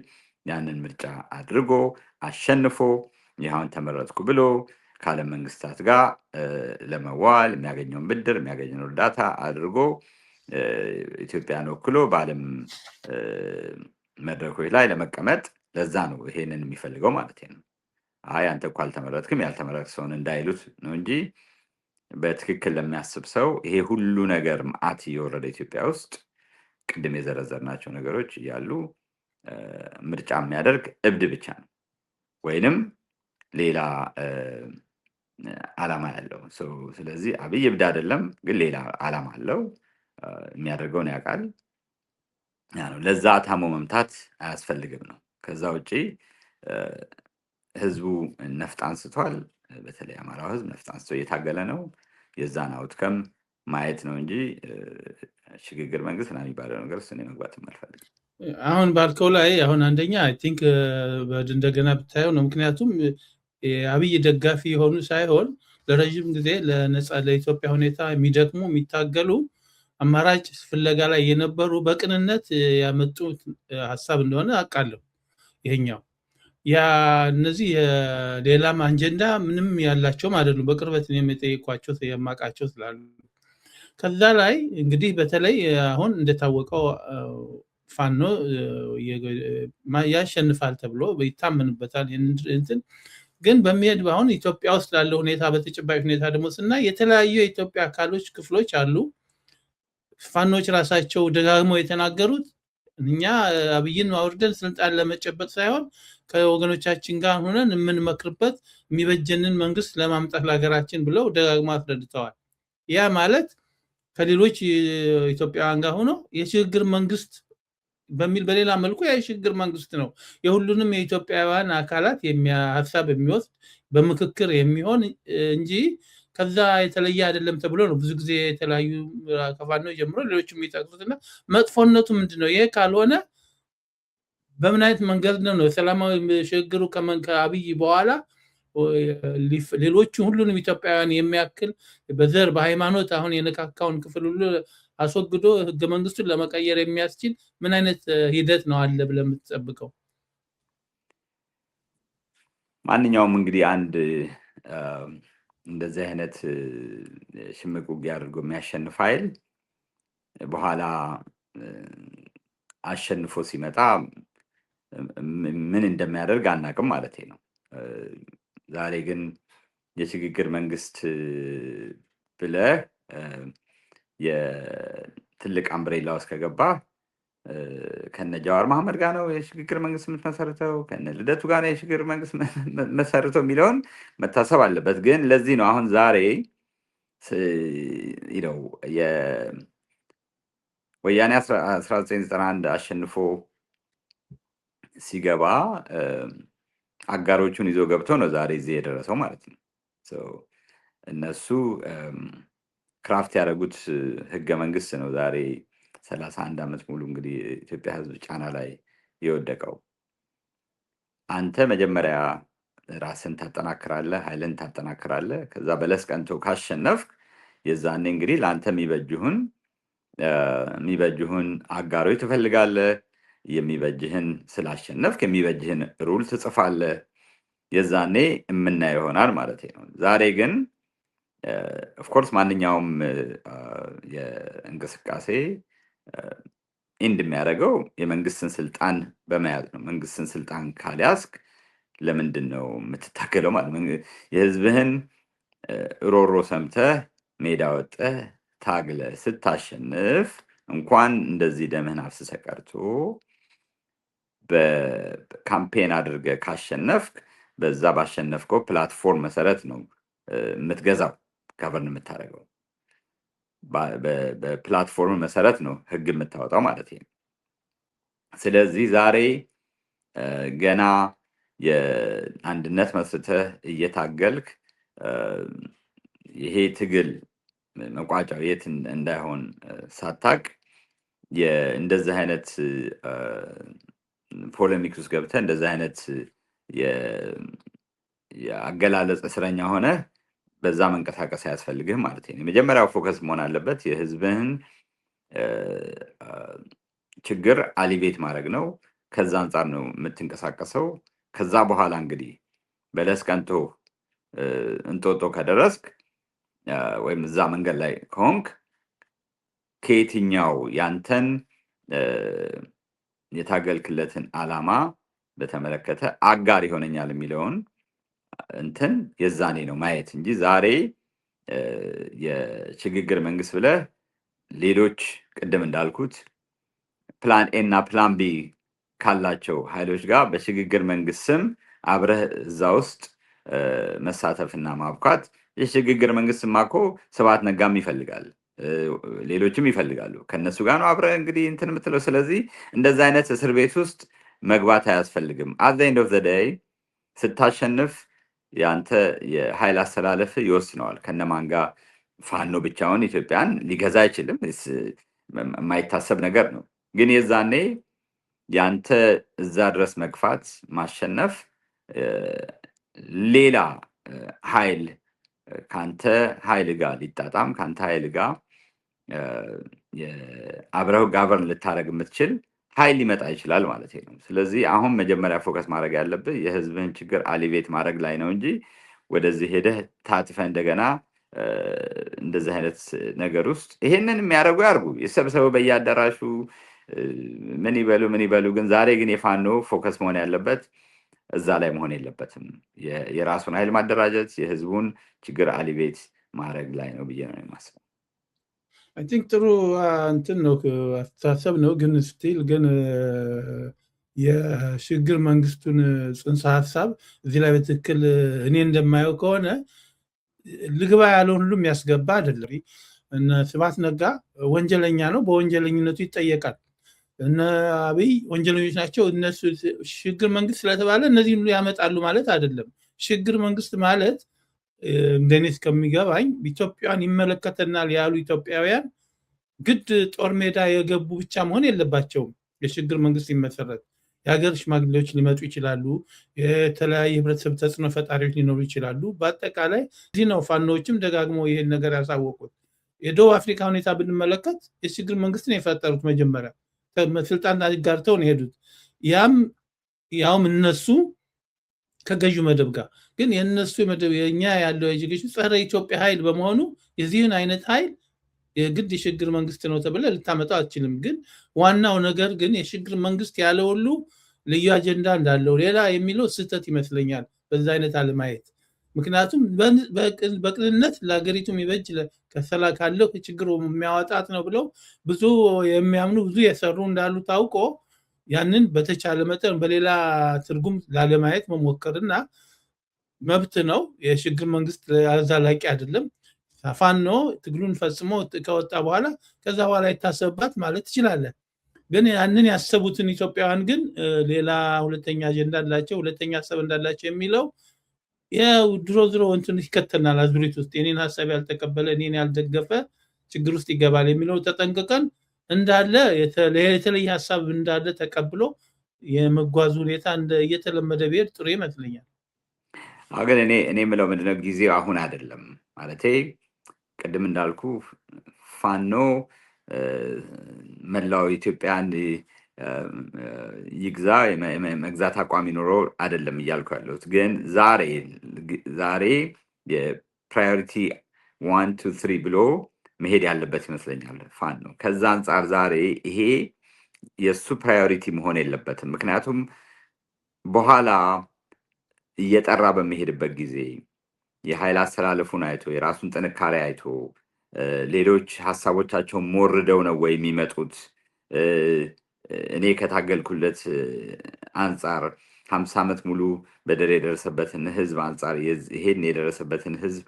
ያንን ምርጫ አድርጎ አሸንፎ ይሁን ተመረጥኩ ብሎ ከዓለም መንግስታት ጋር ለመዋል የሚያገኘውን ብድር የሚያገኘውን እርዳታ አድርጎ ኢትዮጵያን ወክሎ በዓለም መድረኮች ላይ ለመቀመጥ ለዛ ነው ይሄንን የሚፈልገው ማለት ነው። አይ አንተ እኮ አልተመረጥክም ያልተመረጥ ሰውን እንዳይሉት ነው እንጂ በትክክል ለሚያስብ ሰው ይሄ ሁሉ ነገር ማአት እየወረደ ኢትዮጵያ ውስጥ ቅድም የዘረዘርናቸው ነገሮች እያሉ ምርጫ የሚያደርግ እብድ ብቻ ነው ወይንም ሌላ ዓላማ ያለው ሰው። ስለዚህ አብይ እብድ አይደለም፣ ግን ሌላ ዓላማ አለው፣ የሚያደርገውን ያውቃል። ያ ነው። ለዛ ታሞ መምታት አያስፈልግም ነው። ከዛ ውጪ ህዝቡ ነፍጥ አንስቷል። በተለይ አማራው ህዝብ ነፍጥ አንስቶ እየታገለ ነው። የዛን አውትከም ማየት ነው እንጂ ሽግግር መንግስት እና የሚባለው ነገር እኔ መግባት አልፈልግም። አሁን ባልከው ላይ አሁን አንደኛ አይ ቲንክ እንደገና ብታየው ነው። ምክንያቱም አብይ ደጋፊ የሆኑ ሳይሆን ለረጅም ጊዜ ለነጻ ለኢትዮጵያ ሁኔታ የሚደክሙ የሚታገሉ አማራጭ ፍለጋ ላይ የነበሩ በቅንነት ያመጡት ሐሳብ እንደሆነ አውቃለሁ። ይሄኛው ያ እነዚህ ሌላም አጀንዳ ምንም ያላቸውም አይደሉም። በቅርበት እኔም የጠየኳቸው የማውቃቸው ስላሉ ከዛ ላይ እንግዲህ በተለይ አሁን እንደታወቀው ፋኖ ያሸንፋል ተብሎ ይታመንበታል። እንትን ግን በሚሄድ አሁን ኢትዮጵያ ውስጥ ላለው ሁኔታ በተጨባጭ ሁኔታ ደግሞ ስናይ የተለያዩ የኢትዮጵያ አካሎች ክፍሎች አሉ። ፋኖች ራሳቸው ደጋግመው የተናገሩት እኛ አብይን አውርደን ስልጣን ለመጨበጥ ሳይሆን ከወገኖቻችን ጋር ሆነን የምንመክርበት የሚበጀንን መንግስት ለማምጣት ለሀገራችን ብለው ደጋግመው አስረድተዋል። ያ ማለት ከሌሎች ኢትዮጵያውያን ጋር ሆኖ የሽግግር መንግስት በሚል በሌላ መልኩ የሽግግር መንግስት ነው የሁሉንም የኢትዮጵያውያን አካላት ሀሳብ የሚወስድ በምክክር የሚሆን እንጂ ከዛ የተለየ አይደለም ተብሎ ነው ብዙ ጊዜ የተለያዩ ከፋኖ ጀምሮ ሌሎችም የሚጠቅሱትና መጥፎነቱ ምንድነው? ይሄ ካልሆነ በምን አይነት መንገድ ነው ሰላማዊ ሽግግሩ ከአብይ በኋላ ሌሎች ሁሉንም ኢትዮጵያውያን የሚያክል በዘር በሃይማኖት አሁን የነካካውን ክፍል ሁሉ አስወግዶ ህገ መንግስቱን ለመቀየር የሚያስችል ምን አይነት ሂደት ነው አለ ብለህ የምትጠብቀው? ማንኛውም እንግዲህ አንድ እንደዚህ አይነት ሽምቅ ውጊያ አድርጎ የሚያሸንፍ ኃይል በኋላ አሸንፎ ሲመጣ ምን እንደሚያደርግ አናውቅም ማለት ነው። ዛሬ ግን የሽግግር መንግስት ብለህ የትልቅ አምብሬላ ውስጥ ከገባ ከነ ጃዋር መሐመድ ጋር ነው የሽግግር መንግስት የምትመሰርተው ከነ ልደቱ ጋር ነው የሽግግር መንግስት መሰርተው የሚለውን መታሰብ አለበት። ግን ለዚህ ነው አሁን ዛሬ ወያኔ 1991 አሸንፎ ሲገባ አጋሮቹን ይዞ ገብቶ ነው ዛሬ እዚህ የደረሰው ማለት ነው። እነሱ ክራፍት ያደረጉት ህገ መንግስት ነው ዛሬ 31 ዓመት ሙሉ እንግዲህ ኢትዮጵያ ህዝብ ጫና ላይ የወደቀው። አንተ መጀመሪያ ራስን ታጠናክራለህ፣ ኃይልን ታጠናክራለህ። ከዛ በለስ ቀንቶ ካሸነፍክ የዛኔ እንግዲህ ለአንተ የሚበጅሁን አጋሮች ትፈልጋለህ። የሚበጅህን ስላሸነፍክ የሚበጅህን ሩል ትጽፋለህ። የዛኔ የምናየው ይሆናል ማለት ነው። ዛሬ ግን ኦፍኮርስ ማንኛውም የእንቅስቃሴ ኢንድ የሚያደርገው የመንግስትን ስልጣን በመያዝ ነው። መንግስትን ስልጣን ካልያዝክ ለምንድን ነው የምትታገለው ማለት ነው? የህዝብህን ሮሮ ሰምተህ ሜዳ ወጥተህ ታግለህ ስታሸንፍ እንኳን እንደዚህ ደምህን አፍስሰህ ቀርቶ በካምፔን አድርገህ ካሸነፍክ በዛ ባሸነፍከው ፕላትፎርም መሰረት ነው የምትገዛው፣ ገቨርን የምታደርገው በፕላትፎርም መሰረት ነው ህግ የምታወጣው ማለት ነው። ስለዚህ ዛሬ ገና የአንድነት መስርተህ እየታገልክ ይሄ ትግል መቋጫው የት እንዳይሆን ሳታቅ እንደዚህ አይነት ፖለሚክ ውስጥ ገብተህ እንደዚህ አይነት የአገላለጽ እስረኛ ሆነ በዛ መንቀሳቀስ አያስፈልግህም ማለት ነው። የመጀመሪያው ፎከስ መሆን አለበት የህዝብህን ችግር አሊቤት ማድረግ ነው። ከዛ አንጻር ነው የምትንቀሳቀሰው። ከዛ በኋላ እንግዲህ በለስ ቀንቶ እንጦጦ ከደረስክ ወይም እዛ መንገድ ላይ ከሆንክ ከየትኛው ያንተን የታገልክለትን ዓላማ በተመለከተ አጋር ይሆነኛል የሚለውን እንትን የዛኔ ነው ማየት እንጂ ዛሬ የሽግግር መንግስት ብለህ ሌሎች ቅድም እንዳልኩት ፕላን ኤ እና ፕላን ቢ ካላቸው ኃይሎች ጋር በሽግግር መንግስት ስም አብረህ እዛ ውስጥ መሳተፍና ማብኳት የሽግግር መንግስት ማኮ ስብሐት ነጋም ይፈልጋል፣ ሌሎችም ይፈልጋሉ። ከነሱ ጋር ነው አብረህ እንግዲህ እንትን የምትለው። ስለዚህ እንደዛ አይነት እስር ቤት ውስጥ መግባት አያስፈልግም። አት ዘ ኤንድ ኦፍ ዘ ዴይ ስታሸንፍ ያንተ የኃይል አስተላለፍ ይወስነዋል። ከነማን ጋር ፋኖ ብቻውን ኢትዮጵያን ሊገዛ አይችልም። የማይታሰብ ነገር ነው። ግን የዛኔ ያንተ እዛ ድረስ መግፋት ማሸነፍ ሌላ ኃይል ካንተ ኃይል ጋር ሊጣጣም ካንተ ኃይል ጋር አብረው ጋቨርን ልታደርግ የምትችል ኃይል ሊመጣ ይችላል ማለት ነው። ስለዚህ አሁን መጀመሪያ ፎከስ ማድረግ ያለብህ የህዝብህን ችግር አሊቤት ማድረግ ላይ ነው እንጂ ወደዚህ ሄደህ ታጥፈህ እንደገና እንደዚህ አይነት ነገር ውስጥ ይሄንን የሚያደርጉ ያርጉ፣ ይሰብሰቡ በየአዳራሹ ምን ይበሉ። ግን ዛሬ ግን የፋኖ ፎከስ መሆን ያለበት እዛ ላይ መሆን የለበትም። የራሱን ኃይል ማደራጀት የህዝቡን ችግር አሊቤት ማድረግ ላይ ነው ብዬ ነው የማስበው። አይ ቲንክ ጥሩ እንትን ነው አስተሳሰብ ነው። ግን ስቲል ግን የሽግግር መንግስቱን ጽንሰ ሀሳብ እዚህ ላይ በትክክል እኔ እንደማየው ከሆነ ልግባ ያለውን ሁሉ የሚያስገባ አይደለም። እነ ስብሐት ነጋ ወንጀለኛ ነው፣ በወንጀለኝነቱ ይጠየቃል። እነ አብይ ወንጀለኞች ናቸው። እነሱ ሽግግር መንግስት ስለተባለ እነዚህ ሁሉ ያመጣሉ ማለት አይደለም። ሽግግር መንግስት ማለት እንደኔ እስከሚገባኝ ኢትዮጵያን ይመለከተናል ያሉ ኢትዮጵያውያን ግድ ጦር ሜዳ የገቡ ብቻ መሆን የለባቸውም። የሽግግር መንግስት ይመሰረት የሀገር ሽማግሌዎች ሊመጡ ይችላሉ። የተለያየ ህብረተሰብ ተጽዕኖ ፈጣሪዎች ሊኖሩ ይችላሉ። በአጠቃላይ እዚህ ነው ፋኖዎችም ደጋግመው ይሄን ነገር ያሳወቁት። የደቡብ አፍሪካ ሁኔታ ብንመለከት የሽግግር መንግስትን የፈጠሩት መጀመሪያ ስልጣን ጋርተው ነው የሄዱት። ያውም እነሱ ከገዢው መደብ ጋር ግን የነሱ መደብ የኛ ያለው ኤጁኬሽን ጸረ ኢትዮጵያ ኃይል በመሆኑ የዚህን አይነት ኃይል የግድ የሽግግር መንግስት ነው ተብለ ልታመጣው አትችልም። ግን ዋናው ነገር ግን የሽግግር መንግስት ያለ ሁሉ ልዩ አጀንዳ እንዳለው ሌላ የሚለው ስህተት ይመስለኛል በዛ አይነት አለማየት። ምክንያቱም በቅንነት ለሀገሪቱ የሚበጅ ከሰላ ካለው ችግሩ የሚያወጣት ነው ብለው ብዙ የሚያምኑ ብዙ የሰሩ እንዳሉ ታውቆ ያንን በተቻለ መጠን በሌላ ትርጉም ላለማየት መሞከርና መብት ነው። የሽግግር መንግስት አዛላቂ አይደለም። ፋኖ ትግሉን ፈጽሞ ከወጣ በኋላ ከዛ በኋላ ይታሰብባት ማለት ትችላለህ። ግን ያንን ያሰቡትን ኢትዮጵያውያን ግን ሌላ ሁለተኛ አጀንዳ አላቸው፣ ሁለተኛ ሀሳብ እንዳላቸው የሚለው ያው ድሮ እንትን ይከተናል አዙሪት ውስጥ የኔን ሀሳብ ያልተቀበለ እኔን ያልደገፈ ችግር ውስጥ ይገባል የሚለው ተጠንቅቀን እንዳለ የተለየ ሀሳብ እንዳለ ተቀብሎ የመጓዝ ሁኔታ እየተለመደ ቢሄድ ጥሩ ይመስለኛል። ግን እኔ የምለው ምንድነው ጊዜው አሁን አይደለም ማለቴ ቅድም እንዳልኩ ፋኖ መላው ኢትዮጵያን ይግዛ መግዛት አቋም ኖሮ አይደለም እያልኩ ያለሁት። ግን ዛሬ የፕራዮሪቲ 1 2 3 ብሎ መሄድ ያለበት ይመስለኛል ፋኖ። ከዛ አንጻር ዛሬ ይሄ የእሱ ፕራዮሪቲ መሆን የለበትም። ምክንያቱም በኋላ እየጠራ በሚሄድበት ጊዜ የኃይል አስተላለፉን አይቶ የራሱን ጥንካሬ አይቶ ሌሎች ሀሳቦቻቸውን ሞርደው ነው ወይ የሚመጡት እኔ ከታገልኩለት አንጻር 50 ዓመት ሙሉ በደል የደረሰበትን ህዝብ አንጻር ይሄን የደረሰበትን ህዝብ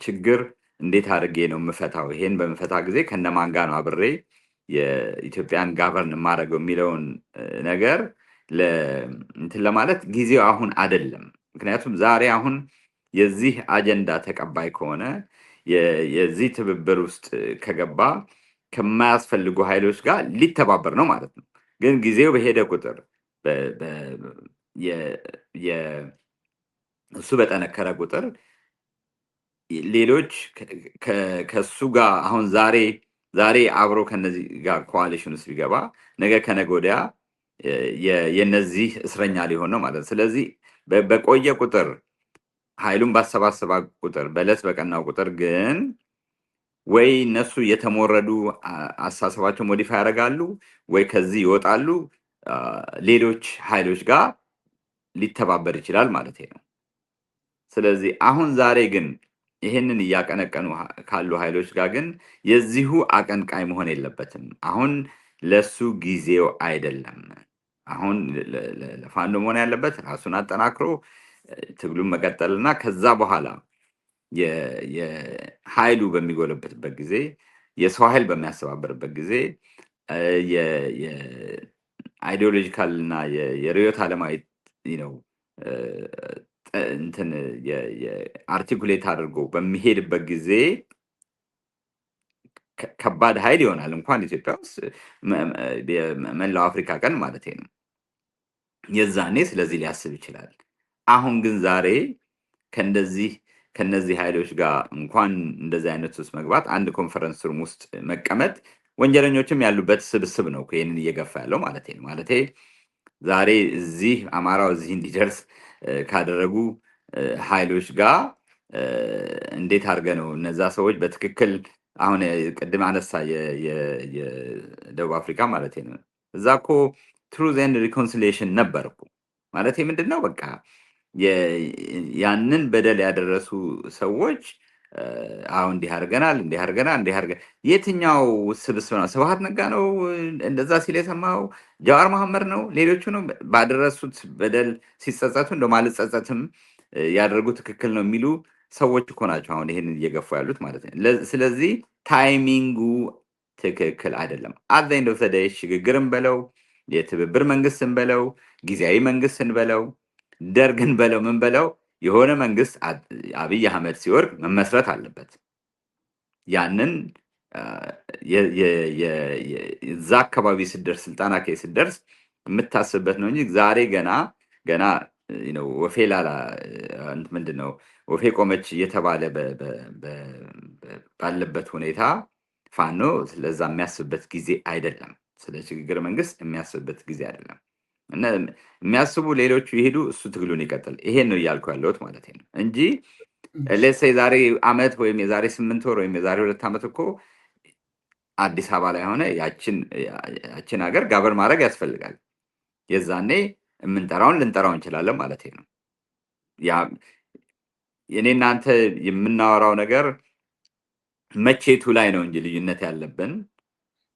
ችግር እንዴት አድርጌ ነው የምፈታው? ይሄን በምፈታ ጊዜ ከነማን ጋር ነው አብሬ የኢትዮጵያን ጋቨርን የማደርገው የሚለውን ነገር እንትን ለማለት ጊዜው አሁን አይደለም። ምክንያቱም ዛሬ አሁን የዚህ አጀንዳ ተቀባይ ከሆነ የዚህ ትብብር ውስጥ ከገባ ከማያስፈልጉ ኃይሎች ጋር ሊተባበር ነው ማለት ነው። ግን ጊዜው በሄደ ቁጥር እሱ በጠነከረ ቁጥር ሌሎች ከሱ ጋር አሁን ዛሬ አብሮ ከነዚህ ጋር ኮአሊሽን ውስጥ ቢገባ ነገ ከነገ ወዲያ የነዚህ እስረኛ ሊሆን ነው ማለት። ስለዚህ በቆየ ቁጥር ኃይሉን ባሰባሰባ ቁጥር በለስ በቀናው ቁጥር ግን ወይ እነሱ የተሞረዱ አሳሰባቸው ሞዲፋይ ያደርጋሉ ወይ ከዚህ ይወጣሉ፣ ሌሎች ኃይሎች ጋር ሊተባበር ይችላል ማለት ነው። ስለዚህ አሁን ዛሬ ግን ይሄንን እያቀነቀኑ ካሉ ኃይሎች ጋር ግን የዚሁ አቀንቃይ መሆን የለበትም። አሁን ለሱ ጊዜው አይደለም። አሁን ለፋኖ መሆን ያለበት ራሱን አጠናክሮ ትግሉን መቀጠልና ከዛ በኋላ የኃይሉ በሚጎለበትበት ጊዜ የሰው ኃይል በሚያስተባበርበት ጊዜ የአይዲዮሎጂካል እና የርዕዮተ ዓለማዊ ነው እንትን የአርቲኩሌት አድርጎ በሚሄድበት ጊዜ ከባድ ኃይል ይሆናል። እንኳን ኢትዮጵያ ውስጥ መላው አፍሪካ ቀን ማለት ነው። የዛኔ ስለዚህ ሊያስብ ይችላል። አሁን ግን ዛሬ ከነዚህ ኃይሎች ጋር እንኳን እንደዚህ አይነት ውስጥ መግባት አንድ ኮንፈረንስ ሩም ውስጥ መቀመጥ ወንጀለኞችም ያሉበት ስብስብ ነው ይሄንን እየገፋ ያለው ማለት ነው። ማለቴ ዛሬ እዚህ አማራው እዚህ እንዲደርስ ካደረጉ ኃይሎች ጋር እንዴት አድርገ ነው እነዛ ሰዎች በትክክል አሁን ቅድም አነሳ የደቡብ አፍሪካ ማለት ነው። እዛ እኮ ትሩዝ ኤንድ ሪኮንሲሊዬሽን ነበር እኮ ማለት ምንድነው? በቃ ያንን በደል ያደረሱ ሰዎች አሁን እንዲህ አድርገናል የትኛው ስብስብ ነው? ስብሃት ነጋ ነው እንደዛ ሲል የሰማው? ጃዋር መሐመድ ነው? ሌሎቹ ነው? ባደረሱት በደል ሲጸጸቱ እንደው አልጸጸትም ያደረጉ ትክክል ነው የሚሉ ሰዎች እኮ ናቸው አሁን ይሄንን እየገፉ ያሉት ማለት ነው። ስለዚህ ታይሚንጉ ትክክል አይደለም። አት ዘ ኤንድ ኦፍ ዘ ዴይ ሽግግርን በለው የትብብር መንግስትን በለው ጊዜያዊ መንግስትን በለው ደርግን በለው ምን በለው የሆነ መንግስት አብይ አህመድ ሲወርድ መመስረት አለበት። ያንን እዛ አካባቢ ስደርስ ስልጣና ከይ ስደርስ የምታስብበት ነው እንጂ ዛሬ ገና ወፌ ላላ ምንድነው ወፌ ቆመች እየተባለ ባለበት ሁኔታ ፋኖ ስለዛ የሚያስብበት ጊዜ አይደለም። ስለ ሽግግር መንግስት የሚያስብበት ጊዜ አይደለም። እና የሚያስቡ ሌሎቹ ይሄዱ፣ እሱ ትግሉን ይቀጥል። ይሄን ነው እያልኩ ያለሁት ማለት ነው እንጂ ለሴ ዛሬ አመት ወይም የዛሬ 8 ወር ወይም የዛሬ 2 አመት እኮ አዲስ አበባ ላይ ሆነ ያችን ሀገር ጋበር ማድረግ ያስፈልጋል። የዛኔ የምንጠራውን ልንጠራው እንችላለን ማለት ነው። የኔ እናንተ የምናወራው ነገር መቼቱ ላይ ነው እንጂ ልዩነት ያለብን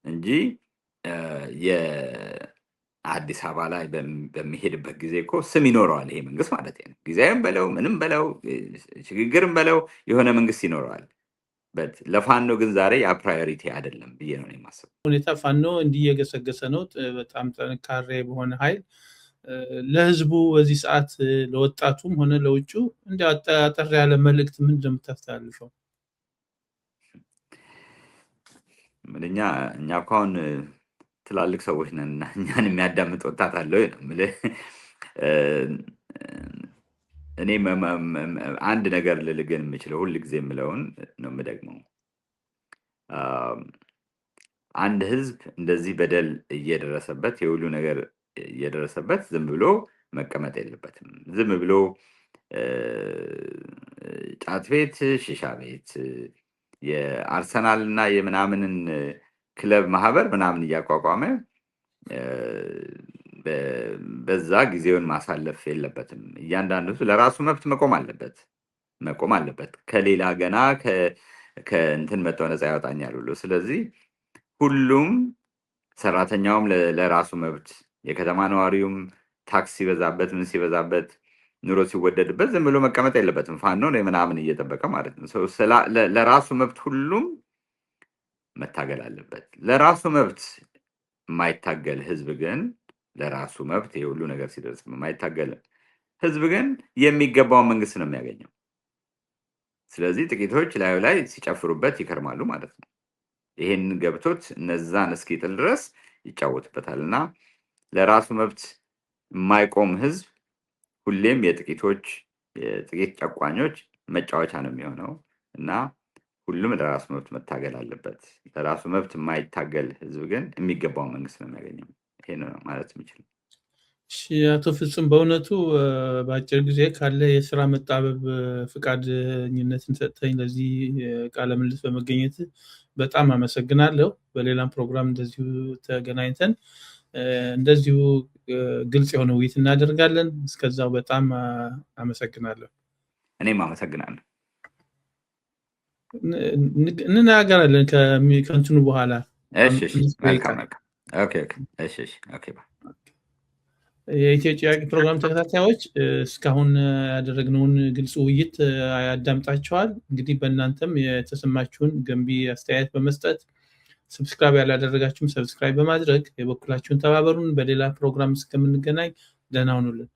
እንጂ የአዲስ አበባ ላይ በሚሄድበት ጊዜ እኮ ስም ይኖረዋል ይሄ መንግስት ማለት ነው። ጊዜያዊም በለው ምንም በለው ሽግግርም በለው የሆነ መንግስት ይኖረዋል። ለፋኖ ግን ዛሬ ያ ፕራዮሪቲ አይደለም ብዬ ነው የማስበው። ሁኔታ ፋኖ እንዲህ እየገሰገሰ ነው በጣም ጠንካራ በሆነ ኃይል ለህዝቡ በዚህ ሰዓት ለወጣቱም ሆነ ለውጩ እንዲህ አጠር ያለ መልእክት ምንድን ነው የምታስተላልፈው? እኛ እኮ አሁን ትላልቅ ሰዎች ነን እና እኛን የሚያዳምጥ ወጣት አለው ነው የምልህ። እኔ አንድ ነገር ልልግን የምችለው ሁል ጊዜ የምለውን ነው የምደግመው። አንድ ህዝብ እንደዚህ በደል እየደረሰበት የሁሉ ነገር እየደረሰበት ዝም ብሎ መቀመጥ የለበትም። ዝም ብሎ ጫት ቤት፣ ሺሻ ቤት፣ የአርሰናል እና የምናምንን ክለብ ማህበር ምናምን እያቋቋመ በዛ ጊዜውን ማሳለፍ የለበትም። እያንዳንዱ ለራሱ መብት መቆም አለበት። ከሌላ ገና ከእንትን መጥተው ነፃ ያወጣኛል ብሎ። ስለዚህ ሁሉም ሰራተኛውም ለራሱ መብት፣ የከተማ ነዋሪውም ታክስ ሲበዛበት ምን ሲበዛበት ኑሮ ሲወደድበት ዝም ብሎ መቀመጥ የለበትም። ፋኖ ነው ምናምን እየጠበቀ ማለት ነው። ለራሱ መብት ሁሉም መታገል አለበት። ለራሱ መብት የማይታገል ህዝብ ግን ለራሱ መብት የሁሉ ነገር ሲደርስ የማይታገል ህዝብ ግን የሚገባውን መንግስት ነው የሚያገኘው። ስለዚህ ጥቂቶች ላዩ ላይ ሲጨፍሩበት ይከርማሉ ማለት ነው። ይሄን ገብቶት እነዛን እስኪጥል ድረስ ይጫወትበታል እና ለራሱ መብት የማይቆም ህዝብ ሁሌም የጥቂት ጨቋኞች መጫወቻ ነው የሚሆነው እና ሁሉም ለራሱ መብት መታገል አለበት። ለራሱ መብት የማይታገል ህዝብ ግን የሚገባውን መንግስት ነው የሚያገኘው። ይሄ ነው ማለት የምችለው። አቶ ፍጹም በእውነቱ በአጭር ጊዜ ካለ የስራ መጣበብ ፍቃደኝነትን ሰጥተኝ ለዚህ ቃለ ምልልስ በመገኘት በጣም አመሰግናለሁ። በሌላም ፕሮግራም እንደዚሁ ተገናኝተን እንደዚሁ ግልጽ የሆነ ውይይት እናደርጋለን። እስከዛው በጣም አመሰግናለሁ። እኔም አመሰግናለሁ። እንነጋገራለን ከእንትኑ በኋላ። እሺ መልካም። ኦኬ የኢትዮጵያ ፕሮግራም ተከታታዮች እስካሁን ያደረግነውን ግልጽ ውይይት ያዳምጣችኋል። እንግዲህ በእናንተም የተሰማችሁን ገንቢ አስተያየት በመስጠት ሰብስክራይብ ያላደረጋችሁም ሰብስክራይብ በማድረግ የበኩላችሁን ተባበሩን። በሌላ ፕሮግራም እስከምንገናኝ ደህና ሁኑልን።